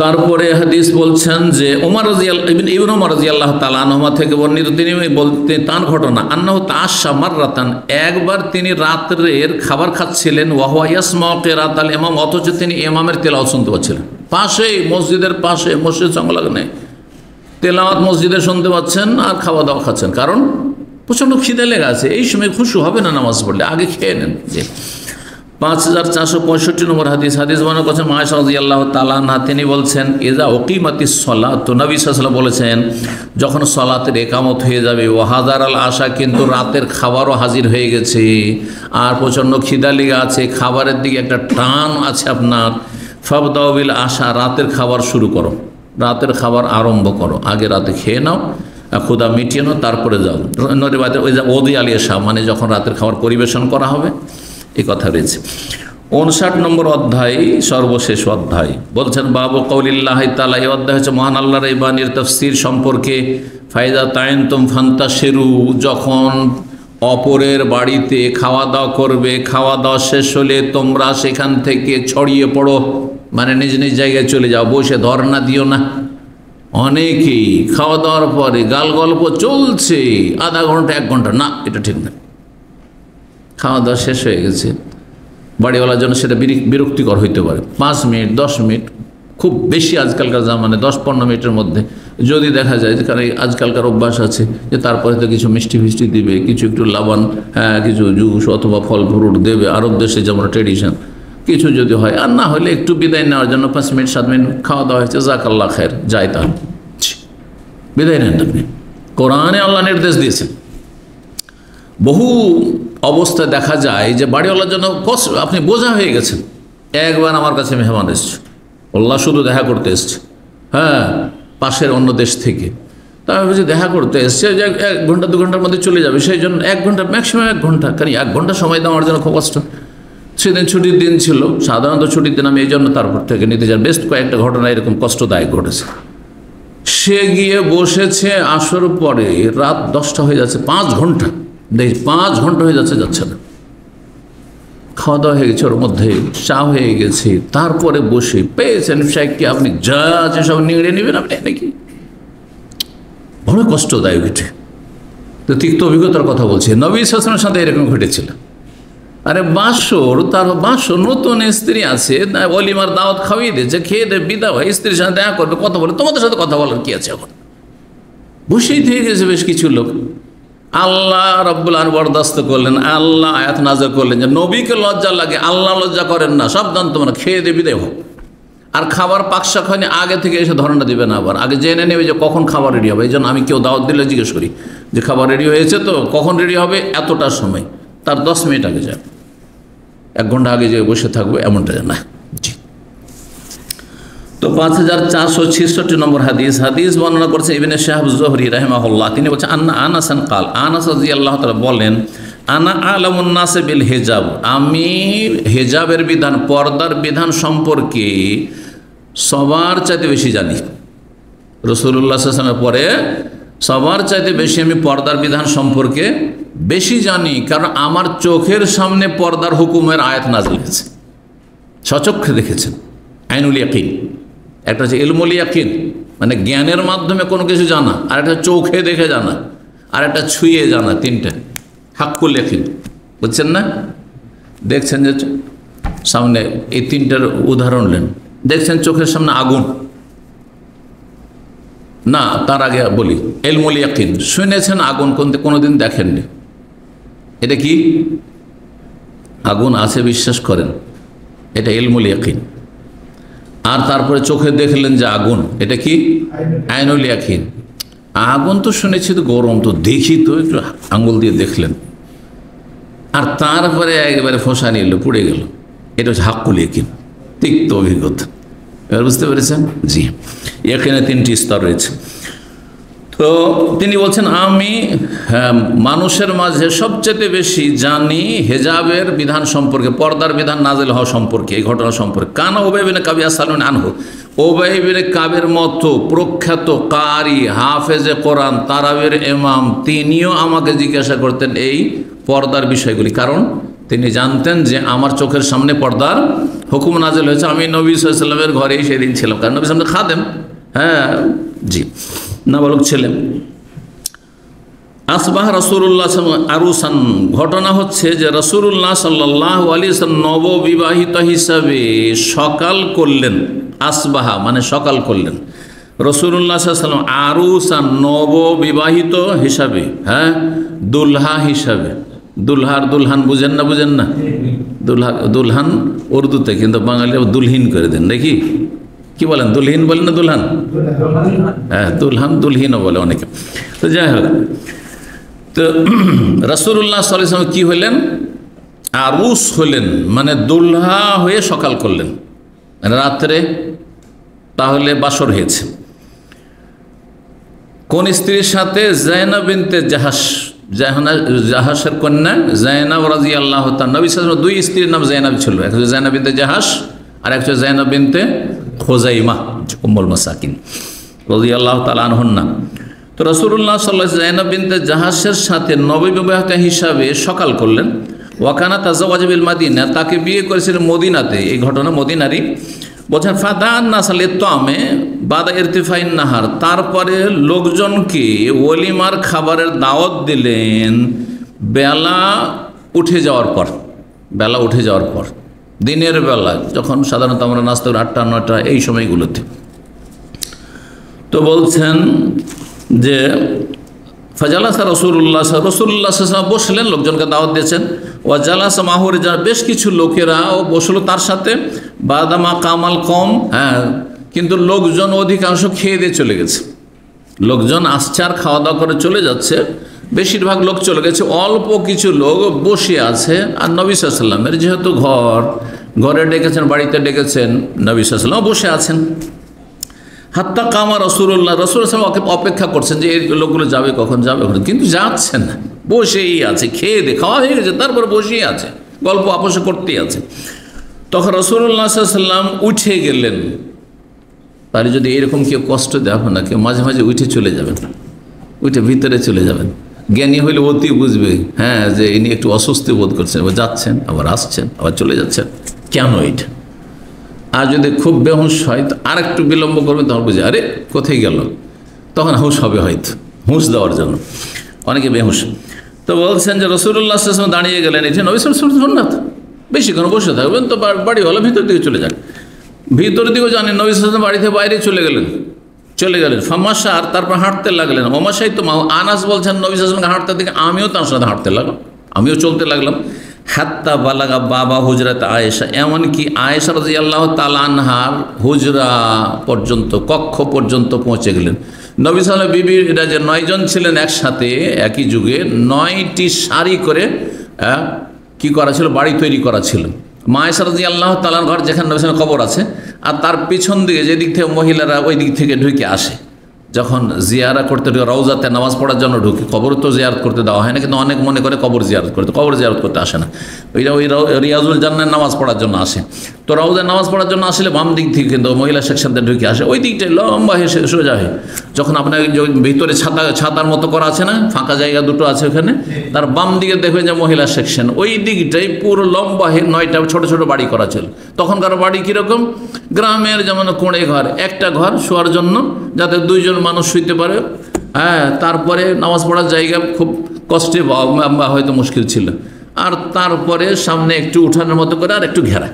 তারপরে হাদিস বলছেন যে ওমর রাদিয়াল্লাহু তাআলা আনহু থেকে বর্ণিত, তিনি বলতে তার ঘটনা, আন্নাহু তাআশা মাররাতান, একবার তিনি রাতের খাবার খাচ্ছিলেন, ওয়া হুয়া ইয়াসমাউ কিরাতাল ইমাম, অথচ তিনি ইমামের তেলাওয়াত শুনতে পাচ্ছিলেন। পাশেই, মসজিদের পাশে, মসজিদ সংলগ্ন নেই, তেলাওয়াত মসজিদে শুনতে পাচ্ছেন আর খাওয়া দাওয়া খাচ্ছেন, কারণ প্রচণ্ড খিদে লেগে আছে। এই সময় খুশি হবে না নামাজ পড়লে, আগে খেয়ে নেন। যে 5465 নম্বর হাদিস বর্ণনা করেছেন আয়েশা রাদিয়াল্লাহু তাআলা আনহা, তিনি বলছেন, ইযা উকিমাতিস সালাত, তো নবী সাল্লাল্লাহু আলাইহি ওয়াসাল্লাম বলেছেন, যখন সালাতের একামত হয়ে যাবে, ওয়া হাযারাল আশা, কিন্তু রাতের খাবারও হাজির হয়ে গেছে, আর প্রচণ্ড খিদা লেগে আছে, খাবারের দিকে একটা টান আছে আপনার, ফাবদাউ বিল আশা, রাতের খাবার শুরু করো, রাতের খাবার আরম্ভ করো, আগে রাতে খেয়ে নাও, ক্ষুধা মিটিয়ে নাও, তারপরে যাও। নরিবাদে ওই যে ওদি আলিয়া শাহ, মানে যখন রাতের খাবার পরিবেশন করা হবে, এই কথা রয়েছে। 59 নম্বর অধ্যায়, সর্বশেষ অধ্যায়, বলছেন বাবু কৌলিল্লাহি তাআলা, এই অধ্যায় হচ্ছে মহান আল্লাহর এই বাণীর তাফসীর সম্পর্কে। ফাইজা তাইনতুম ফান্তাশিরু, যখন অপরের বাড়িতে খাওয়া দাওয়া করবে, খাওয়া দাওয়া শেষ হলে তোমরা সেখান থেকে ছড়িয়ে পড়ো, মানে নিজ নিজ জায়গায় চলে যাও, বসে ধর্ণা দিও না। অনেকেই খাওয়া দাওয়ার পরে গাল গল্প চলছে আধা ঘন্টা 1 ঘন্টা, না, এটা ঠিক না। খাওয়া দাওয়া শেষ হয়ে গেছে, বাড়িওয়ালার জন্য সেটা বিরক্তিকর হইতে পারে। 5 মিনিট 10 মিনিট খুব বেশি, আজকালকার জামানে 10-15 মিনিটের মধ্যে যদি দেখা যায় যে, কারণ আজকালকার অভ্যাস আছে যে তারপরে তো কিছু মিষ্টি ফিষ্টি দিবে, কিছু একটু লাবান, কিছু জুস অথবা ফল ফ্রুট দেবে, আরব দেশে যেমন ট্রেডিশন, কিছু যদি হয়, আর না হলে একটু বিদায় নেওয়ার জন্য 5 মিনিট 7 মিনিট খাওয়া দাওয়া হয়েছে, জাকাল্লাহ খায়ের, যাই তাহলে বিদায় নেন আপনি। কোরআনে আল্লাহ নির্দেশ দিয়েছেন। বহু অবস্থায় দেখা যায় যে বাড়িওয়ালার জন্য আপনি বোঝা হয়ে গেছেন। একবার আমার কাছে মেহমান এসছে, আল্লাহ শুধু দেখা করতে এসছে, পাশের অন্য দেশ থেকে, তা আমি বলছি দেখা করতে এসছে যে 1 ঘন্টা 2 ঘন্টার মধ্যে চলে যাবে, সেই জন্য 1 ঘন্টা, ম্যাক্সিমাম 1 ঘন্টা, কারণ 1 ঘন্টা সময় দেওয়ার জন্য খুব কষ্ট। সেদিন ছুটির দিন ছিল, সাধারণত ছুটির দিন আমি এই জন্য তারপর থেকে নিতে যাই, বেশ কয়েকটা ঘটনা এরকম কষ্টদায়ক ঘটেছে। সে গিয়ে বসেছে আসর পরে, রাত 10টা হয়ে যাচ্ছে, 5 ঘন্টা, দেখি 5 ঘন্টা হয়ে যাচ্ছে, যাচ্ছে না। খাওয়া দাওয়া হয়ে গেছে, ওর মধ্যে চা হয়ে গেছে, তারপরে বসে পেয়েছেন সাহেবকে, আপনি যা আছে সব নিংড়ে নেবেন আপনি, নাকি বড় কষ্টদায়ক এটি। তো তিক্ত অভিজ্ঞতার কথা বলছি, নবী সাল্লাল্লাহু আলাইহি ওয়াসাল্লামের সাথে এরকম ঘটেছিল। আরে বাসর নতুন স্ত্রী আছে, অলিমার দাওয়াত খাওয়িয়ে দিয়েছে, খেয়ে দেবে, বিদা হয়, স্ত্রীর সাথে দেখা করবে, কথা বলে, তোমাদের সাথে কথা বলার কি আছে? এখন বসেই থেকে গেছে বেশ কিছু লোক। আল্লাহ রাব্বুল আলামিন বরদাস্ত করলেন, আল্লাহ আয়াত নাযিল করলেন যে নবীকে লজ্জা লাগে, আল্লাহ লজ্জা করেন না, সাবধান তোমরা, খেয়ে দেবে বিদায় হোক। আর খাবার পাকশাক হয়নি, আগে থেকে এসে ধরনা দিবে না, আবার আগে জেনে নেবে যে কখন খাবার রেডি হবে। এই জন্য আমি কেউ দাওয়াত দিলে জিজ্ঞেস করি যে খাবার রেডি হয়েছে তো, কখন রেডি হবে, এতটার সময়, তার 10 মিনিট আগে যায়, 1 ঘন্টা আগে যে বসে থাকবে এমনটা না। জি। তো 5466 নম্বর হাদিস বর্ণনা করেছে ইবনে শাহাব যুহরি রাহিমাহুল্লাহ। তিনি বলছেন আনাসান কাল, আনাস রাদিয়াল্লাহু তাআলা বলেন, আনা আলামুন নাস বিল হিজাব, আমি হিজাবের বিধান, পর্দার বিধান সম্পর্কে সবার চাইতে বেশি জানি। রাসূলুল্লাহ সাল্লাল্লাহু আলাইহি ওয়াসাল্লামের পরে সবার চাইতে বেশি আমি পর্দার বিধান সম্পর্কে বেশি জানি, কারণ আমার চোখের সামনে পর্দার হুকুমের আয়াত নাযিল হয়েছে, সচক্ষে দেখেছেন। আইনুল ইয়াকিন, একটা হচ্ছে ইলমুল ইয়াকিন, মানে জ্ঞানের মাধ্যমে কোনো কিছু জানা, আর একটা চোখে দেখে জানা, আর একটা ছুঁয়ে জানা, 3টে। হাক্কুল ইয়াকিন, বুঝছেন না? দেখছেন যে সামনে, এই 3টার উদাহরণ নেন। দেখছেন চোখের সামনে আগুন, না তার আগে বলি ইলমুল ইয়াকিন, শুনেছেন আগুন, কোনোদিন দেখেননি, এটা কি? আগুন আছে বিশ্বাস করেন, এটা ইলমুল ইয়াকিন। আর তারপরে চোখে দেখলেন যে আগুন, এটা কি? আইনুল ইয়াকিন। আগুন তো শুনেছি, তো গরম, তো দেখি তো, একটু আঙ্গুল দিয়ে দেখলেন, আর তারপরে একেবারে ফোঁসা নিল, পুড়ে গেল, এটা হচ্ছে হাক্কুল ইয়াকিন, তিক্ত অভিজ্ঞতা। এবার বুঝতে পেরেছেন? জি, এখানে 3টি স্তর রয়েছে। তো তিনি বলছেন, আমি মানুষের মাঝে সবচেয়ে বেশি জানি হেজাবের বিধান সম্পর্কে, পর্দার বিধান নাযিল হওয়া সম্পর্কে, এই ঘটনা সম্পর্কে। কানা উবাই বিন কাব ইয়াসআলুন আনহু, উবাই বিন কাবের মতো প্রখ্যাত কারি, হাফেজে কোরআন, তারাবির ইমাম, তিনিও আমাকে জিজ্ঞাসা করতেন এই পর্দার বিষয়গুলি, কারণ তিনি জানতেন যে আমার চোখের সামনে পর্দার হুকুম নাযিল হয়েছে। আমি নবী সাল্লাল্লাহু আলাইহি ওয়াসাল্লামের ঘরেই সেদিন ছিলাম, কারণ নবী সাল্লাল্লাহু আলাইহি ওয়াসাল্লাম খাদেম, জি, নাবালক ছিলেন। আসবাহ রাসূলুল্লাহ আরুসান, ঘটনা হচ্ছে যে রাসূলুল্লাহ সাল্লাল্লাহু আলাইহি ওয়াসাল্লাম নববিবাহিত হিসাবে সকাল করলেন। আসবাহা মানে সকাল করলেন। রাসূলুল্লাহ সাল্লাল্লাহু আলাইহি ওয়াসাল্লাম আরুসান, নববিবাহিত হিসাবে, দুলহা হিসাবে। দুলহার দুলহান বুঝেন না? দুলহান উর্দুতে, কিন্তু বাঙালি দুলহিন করে দেন নাকি? কি বলেন, দুলহিন বলেন না দুলহান? হ্যাঁ, দুলহান দুলহিনও বলে অনেকে। তো যাই হোক, তো রাসূলুল্লাহ সাল্লাল্লাহু আলাইহি ওয়াসাল্লাম কি হলেন? আরুস হলেন, মানে দুলহা হয়ে সকাল করলেন। মানে রাত্রে, তাহলে বাসর হয়েছে। কোন স্ত্রীর সাথে? জায়নাব বিনতে জাহাশ, জাহাসের কন্যা জায়নাব রাদিয়াল্লাহু তাআলা। নবী সাল্লাল্লাহু আলাইহি ওয়াসাল্লাম দুই স্ত্রীর নাম জায়নাব ছিল, এক হচ্ছে জায়নাব বিনতে জাহাশ আর এক হচ্ছে জায়নাব বিনতে খুজাইমা উম্মুল মাসাকিন রাদিয়াল্লাহু তাআলা আনহুন্না। তো রাসূলুল্লাহ সাল্লাল্লাহু আলাইহি ওয়াসাল্লাম জায়নাব বিনতে জাহাশের সাথে নববিবাহিতা হিসাবে সকাল করলেন। ওয়াকানা তাজাওয়াজা বিল মাদিনা, তাকে বিয়ে করেছিলেন মদিনাতে। এই ঘটনা মদিনারই। বলছেন ফাদান নাসালে তামে বাদা ইরতিফাইন নাহার, তারপরে লোকজনকে ওলিমার খাবারের দাওয়াত দিলেন বেলা উঠে যাওয়ার পর। বেলা উঠে যাওয়ার পর, দিনের বেলা, যখন সাধারণত আমরা নাস্তা করি 8টা 9টা এই সময়গুলোতে। তো বলছেন যে ফাজালাসা রাসূলুল্লাহ বসলেন, লোকজনকে দাওয়াত দিয়েছেন। ওয়া জালাসা মাহুর, বেশ কিছু লোকেরাও বসলো তার সাথে। বাদামা কামাল কম, হ্যাঁ, কিন্তু লোকজন অধিকাংশ খেয়ে দিয়ে চলে গেছে। লোকজন আসছে আর খাওয়া দাওয়া করে চলে যাচ্ছে, বেশিরভাগ লোক চলে গেছে। অল্প কিছু লোক বসে আছে। আর নবী সাল্লাল্লাহু আলাইহি ওয়াসাল্লামের যেহেতু ঘরে ডেকেছেন, বাড়িতে ডেকেছেন, নবী সাল্লাল্লাহু আলাইহি ওয়াসাল্লাম বসে আছেন। হাত্তা কামা রাসূলুল্লাহ অপেক্ষা করছেন যে এই লোকগুলো যাবে কখন, যাবে কখন, কিন্তু যাচ্ছেন না, বসেই আছে। খেয়ে দিয়ে খাওয়া হয়ে গেছে, তারপর বসেই আছে, গল্প আপোষ করতেই আছে। তখন রাসূলুল্লাহ সাল্লাল্লাহু আলাইহি ওয়াসাল্লাম উঠে গেলেন। তাহলে যদি এরকম কেউ কষ্ট দেওয়া হয় না, কেউ মাঝে মাঝে উঠে চলে যাবেন, উঠে ভিতরে চলে যাবেন। জ্ঞানী হইলে অতি বুঝবে, হ্যাঁ, যে ইনি একটু অস্বস্তি বোধ করছেন, আবার যাচ্ছেন, আবার আসছেন, আবার চলে যাচ্ছেন, কেন এটা? আর যদি খুব বেহুশ হয় তো আর একটু বিলম্ব করবে, তখন বুঝে আরে কোথায় গেল, তখন হুঁশ হবে, হয়তো হুঁশ দেওয়ার জন্য। অনেকে বেহুশ। তো বলছেন যে রাসূলুল্লাহ সাল্লাল্লাহু আলাইহি ওয়াসাল্লাম দাঁড়িয়ে গেলেন। এটা নবী সাল্লাল্লাহু আলাইহি ওয়াসাল্লাম সুন্নাত, বেশিক্ষণ বসে থাকবেন তো বাড়িওয়ালা ভিতর দিকে চলে যান। ভিতর দিকেও জানেন, নবী সাল্লাল্লাহু আলাইহি ওয়াসাল্লাম বাড়িতে বাইরে চলে গেলেন। ফামাশা, আর তারপর হাঁটতে লাগলেন। ওমাশাই তো আনাস বলছেন নবী সাল্লাল্লাহু আলাইহি ওয়াসাল্লাম হাঁটতে দিকে আমিও তার সাথে হাঁটতে লাগলাম, আমিও চলতে লাগলাম। হাত্তা বালাগা বাবা হুজরাত আয়েশা, এমনকি আয়েশা রাদিয়াল্লাহু তাআলা আনহার হুজরা পর্যন্ত, কক্ষ পর্যন্ত পৌঁছে গেলেন। নবী সাল্লাল্লাহু আলাইহি ওয়াসাল্লাম বিবিরা যে 9 জন ছিলেন একসাথে একই যুগে, 9টি সারি করে কি করা ছিল, বাড়ি তৈরি করা ছিল। মা আয়েশা রাদিয়াল্লাহু তাআলার ঘর, যেখানে নবী সাল্লাল্লাহু আলাইহি ওয়াসাল্লাম কবর আছে, আর তার পিছন দিকে যেদিক থেকে মহিলারা ওই দিক থেকে ঢুকে আসে, যখন জিয়ারা করতে ঢুকে, রওজাতে নামাজ পড়ার জন্য ঢুকে। কবর তো জিয়ারত করতে দেওয়া হয় না, কিন্তু অনেক মনে করে কবর জিয়ারত করতে, কবর জিয়ারত করতে আসে না, ওইটা ওই রিয়াজুল জান্নাহ নামাজ পড়ার জন্য আসে। তো রওজায় নামাজ পড়ার জন্য আসলে বাম দিক থেকে কিন্তু মহিলা সেকশনতে ঢুকে আসে, ওই দিকটাই লম্বা হেসে সোজা হয়। যখন আপনার ভিতরে ছাতার মতো করা আছে না, ফাঁকা জায়গা দুটো আছে ওখানে, তার বাম দিকে দেখবেন যে মহিলা সেকশন, ওই দিকটাই পুরো লম্বা হয়ে 9টা ছোট ছোট বাড়ি করা ছিল। তখনকার বাড়ি কীরকম, গ্রামের যেমন কোণে ঘর, একটা ঘর শোয়ার জন্য, যাতে 2 জন মানুষ শুইতে পারে। হ্যাঁ, তারপরে নামাজ পড়ার জায়গা খুব কষ্টে বা হয়তো মুশকিল ছিল। আর তারপরে সামনে একটু উঠানের মতো করে আর একটু ঘেরা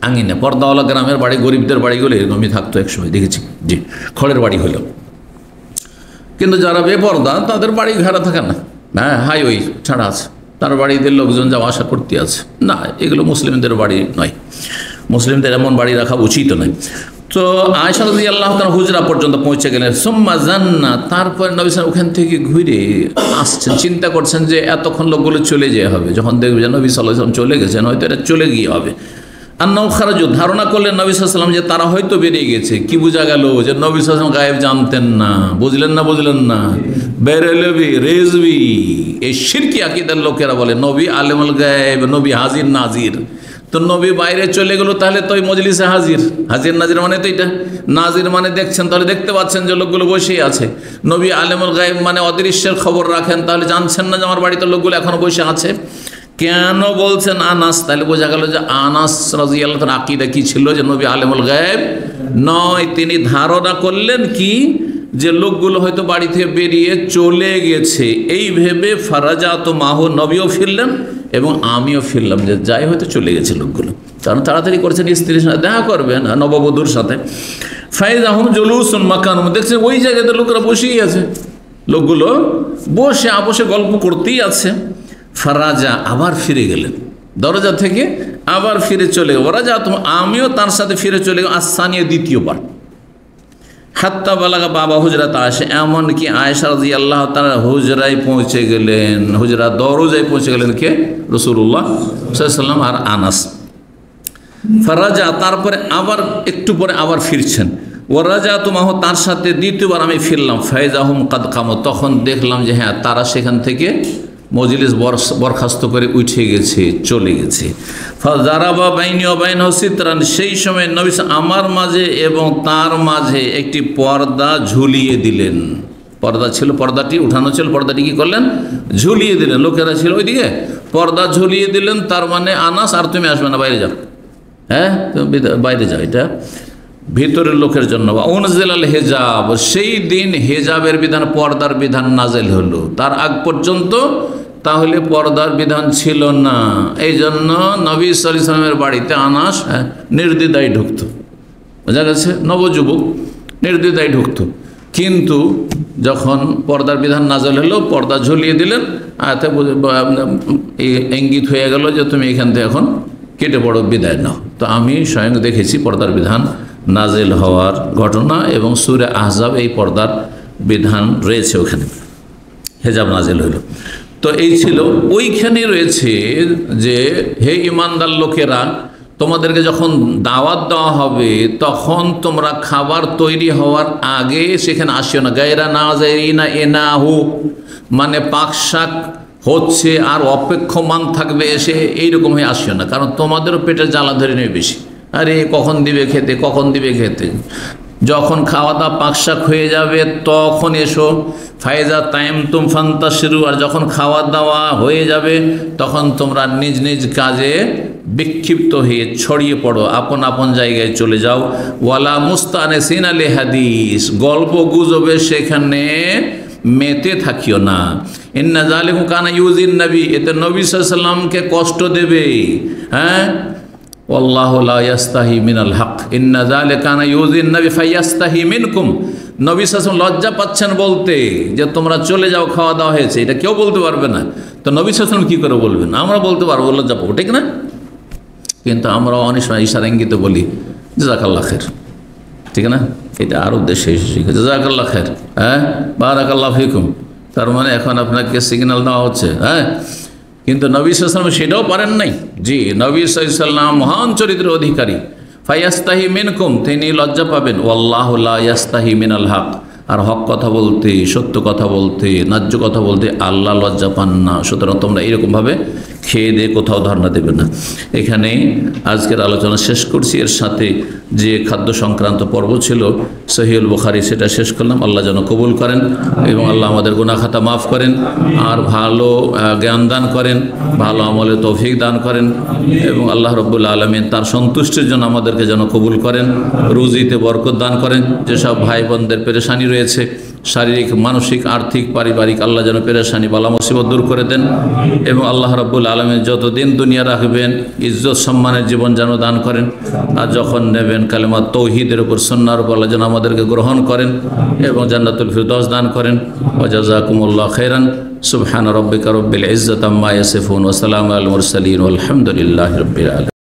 আঙিনা। পর্দাওয়ালা গ্রামের বাড়ি, গরিবদের বাড়িগুলো এরকমই থাকতো একসময়, দেখেছি, জি, খড়ের বাড়ি হলো। কিন্তু যারা বেপর্দা তাদের বাড়ি ঘেরা থাকে না, হ্যাঁ, হাইওয়ে ছাড়া আছে, তার বাড়িতে লোকজন যাওয়া আসা করতে আছে না। এগুলো মুসলিমদের বাড়ি নয়, মুসলিমদের এমন বাড়ি রাখা উচিত নয়। তো আয়েশা রাদিয়াল্লাহু তাআলা হুজরা পর্যন্ত পৌঁছে গেলেন। সুম্মা জান্না, তারপরে নবী সাল্লাল্লাহু আলাইহি ওয়াসাল্লাম ওখান থেকে ঘুরে আসছেন, চিন্তা করছেন যে এতক্ষণ লোকগুলো চলে যেতে হবে। যখন দেখবে যে নবী সাল্লাল্লাহু আলাইহি ওয়াসাল্লাম চলে গেছেন, হয়তো এটা চলে গিয়ে হবে। আন্নাহু খারাজু, ধারণা করলেন নবী সাল্লাল্লাহু আলাইহি ওয়াসাল্লাম যে তারা হয়তো বেরিয়ে গেছে। কি বোঝা গেল, যে নবী সাল্লাল্লাহু আলাইহি ওয়াসাল্লাম গায়েব জানতেন না। বুঝলেন না বেরেলভি রেজভি, এই শিরকি আকীদার লোকেরা বলে নবী আলেমুল গায়েব, নবী হাজির নাজির। তো নবী বাইরে চলে গেল, তাহলে তো ওই মজলিসে হাজির নাজির মানে তো এটা, নাজির মানে দেখছেন, তাহলে দেখতে পাচ্ছেন যে লোকগুলো বসেই আছে। নবী আলেমুল গায়েব মানে অদৃশ্যের খবর রাখেন, তাহলে জানছেন না যে আমার বাড়িতে লোকগুলো এখনো বসে আছে। কেন বলছেন আনাস, তাহলে বোঝা গেল যে আনাস রাদিয়াল্লাহু তাআলা আকীদা কি ছিল, যে নবী আলেমুল গায়েব নয়। তিনি ধারণা করলেন কি, যে লোকগুলো হয়তো বাড়ি থেকে বেরিয়ে চলে গেছে, এই ভেবে ফারাজাত মাহু, নবীও ফিরলেন এবং আমিও ফিরলাম, যে যাই হয়তো চলে গেছে লোকগুলো। কারণ তাড়াতাড়ি করছেন স্ত্রীর সাথে দেখা করবেন, নববধূর সাথে। ফাইজাহুম জুলুসুন মাকানুম, দেখছেন ওই জায়গাতে লোকেরা বসেই আছে, লোকগুলো বসে আপোষে গল্প করতেই আছে। ফারাজা, আবার ফিরে গেলেন দরজা থেকে, আবার ফিরে চলে গেল। ওরা যা, আমিও তার সাথে ফিরে চলে গেল আসানিয়া, দ্বিতীয়বার। হাত্তা বালাগা বাবা হুজরাত আসে, এমনকি আয়েশা রাদিয়াল্লাহু তাআলা হুজরায় পৌঁছে গেলেন, হুজরা দরজায় পৌঁছে গেলেন। কে? রাসূলুল্লাহ সাল্লাল্লাহু আলাইহি ওয়াসাল্লাম আর আনাস। ফারাজা, তারপরে আবার একটু পরে আবার ফিরছেন। ও রাজা তোমাহ, তার সাথে দ্বিতীয়বার আমি ফিরলাম। ফায়জাহুম কাদ কামু, তখন দেখলাম যে হ্যাঁ তারা সেখান থেকে মজলিস বরখাস্ত করে উঠে গেছে, চলে গেছে। ফাজারাবা বাইনি ওয়া বাইনাহু সিতরান, সেই সময় নবী আমার মাঝে এবং তার মাঝে একটি পর্দা ঝুলিয়ে দিলেন। পর্দা ছিল, পর্দাটি উঠানো ছিল, পর্দাটি কি করলেন? ঝুলিয়ে দিলেন। লোকেরা ছিল ওইদিকে, পর্দা ঝুলিয়ে দিলেন। তার মানে আনাস আর তুমি আসবে না, বাইরে যাও। হ্যাঁ, তুমি বাইরে যাও, এটা ভিতরের লোকের জন্য। উনজিল আল হেজাব, সেই দিন হেজাবের বিধান, পর্দার বিধান নাজেল হলো। তার আগ পর্যন্ত তাহলে পর্দার বিধান ছিল না। এই জন্য নবী সাল্লাল্লাহু আলাইহি ওয়াসাল্লামের বাড়িতে আনাস নির্দ্বিধায় ঢুকত। বোঝা গেছে? নবযুবক নির্দ্বিধায় ঢুকত। কিন্তু যখন পর্দার বিধান নাজেল হলো, পর্দা ঝুলিয়ে দিলেন, আয়াতে ইঙ্গিত হয়ে গেল যে তুমি এখান থেকে এখন কেটে পড়ো, বিদায় নাও। তো আমি স্বয়ং দেখেছি পর্দার বিধান নাজেল হওয়ার ঘটনা, এবং সূরা আহজাব এই পর্দার বিধান রয়েছে, ওখানে হেজাব নাজেল হইল। তো এই ছিল, ওইখানে রয়েছে যে হে ঈমানদার লোকেরা, তোমাদেরকে যখন দাওয়াত দেওয়া হবে তখন তোমরা খাবার তৈরি হওয়ার আগে সেখানে আসিও না। গায়রা নাযিরিনা ইনাহু, মানে পাক শাক হচ্ছে আর অপেক্ষমান থাকবে এসে, এইরকম হয়ে আসিও না, কারণ তোমাদেরও পেটের জ্বালা ধরে নেবে বেশি। আরে কখন দিবে খেতে, কখন দিবে খেতে। যখন খাওয়া দাওয়া পাকশাক হয়ে যাবে তখন এসো। ফায়জা টাইম তুম ফান্তাশিরু, আর যখন খাওয়া দাওয়া হয়ে যাবে তখন তোমরা নিজ নিজ কাজে বিক্ষিপ্ত হয়ে ছড়িয়ে পড়ো, আপন আপন জায়গায় চলে যাও। ওয়ালা মুস্তানিসিনা লিহাদিস, গল্প গুজবে সেখানে মেতে থাকিও না। ইন্না যালিকুম কানা ইউজিন নবী, এতে নবী সাল্লাল্লাহু আলাইহি ওয়াসাল্লামকে কষ্ট দেবে। হ্যাঁ, ওয়াল্লাহু লা ইয়াস্তাহি মিনাল হক, ইন্না যালিকা কানা ইউজিন নবী ফায়াস্তাহি মিনকুম। নবী সাল্লাল্লাহু আলাইহি ওয়াসাল্লাম লজ্জা পাচ্ছেন বলতে যে তোমরা চলে যাও, খাওয়া দাওয়া হয়েছে, এটা কেউ বলতে পারবে না। তো নবী সাল্লাল্লাহু আলাইহি ওয়াসাল্লাম কী করে বলবেন? আমরা বলতে পারবো, লজ্জা পাবো, ঠিক না? কিন্তু আমরা অনেক সময় ইশারা ইঙ্গিতে বলি জাযাকাল্লাহ খায়র, ঠিক না? এটা আর উদ্দেশ্যে শিখে জাযাকাল্লাহ খায়র, হ্যাঁ, বারাকাল্লাহু ফিকুম, তার মানে এখন আপনাকে সিগন্যাল দেওয়া হচ্ছে। হ্যাঁ, কিন্তু নবী সাল্লাল্লাহু আলাইহি ওয়াসাল্লাম সেটাও পারেন নাই। জি, নবী সাল্লাল্লাহু আলাইহি ওয়াসাল্লাম মহান চরিত্রের অধিকারী। ফায়াস্তাহি মিনকুম, তিনি লজ্জা পাবেন। ওয়াল্লাহু লা ইয়াস্তাহি মিনাল হক, আর হক কথা বলতে, সত্য কথা বলতে, ন্যায্য কথা বলতে আল্লাহ লজ্জা পান না। সুতরাং তোমরা এরকমভাবে খেয়ে দিয়ে কোথাও ধর্ণা দেবে না। এখানেই আজকের আলোচনা শেষ করছি। এর সাথে যে খাদ্য সংক্রান্ত পর্ব ছিল সহিহুল বুখারী, সেটা শেষ করলাম। আল্লাহ যেন কবুল করেন এবং আল্লাহ আমাদের গুনাহ খাতা মাফ করেন, আর ভালো জ্ঞান দান করেন, ভালো আমলে তৌফিক দান করেন, এবং আল্লাহ রাব্বুল আলামিন তার সন্তুষ্টির জন্য আমাদেরকে যেন কবুল করেন, রুজিতে বরকত দান করেন। যেসব ভাই বোনদের পেরেশানি রয়েছে, শারীরিক, মানসিক, আর্থিক, পারিবারিক, আল্লাহ যেন পেরেশানি বালা মুসিবত দূর করে দেন, এবং আল্লাহ রাব্বুল আলামিন যতদিন দুনিয়া রাখবেন ইজ্জত সম্মানের জীবন যেন দান করেন, আর যখন নেবেন কালেমা তৌহিদের উপর, সুন্নাহর উপর আল্লাহ যেন আমাদেরকে গ্রহণ করেন এবং জান্নাতুল ফিরদাউস দান করেন। ওয়া জাযাকুমুল্লাহু খাইরান। সুবহান রাব্বিকা রাব্বিল ইজ্জাতি আম্মা ইয়াসিফুন ওয়া সালামুন আলাল মুরসালিন ওয়াল হামদুলিল্লাহি রাব্বিল আলামিন।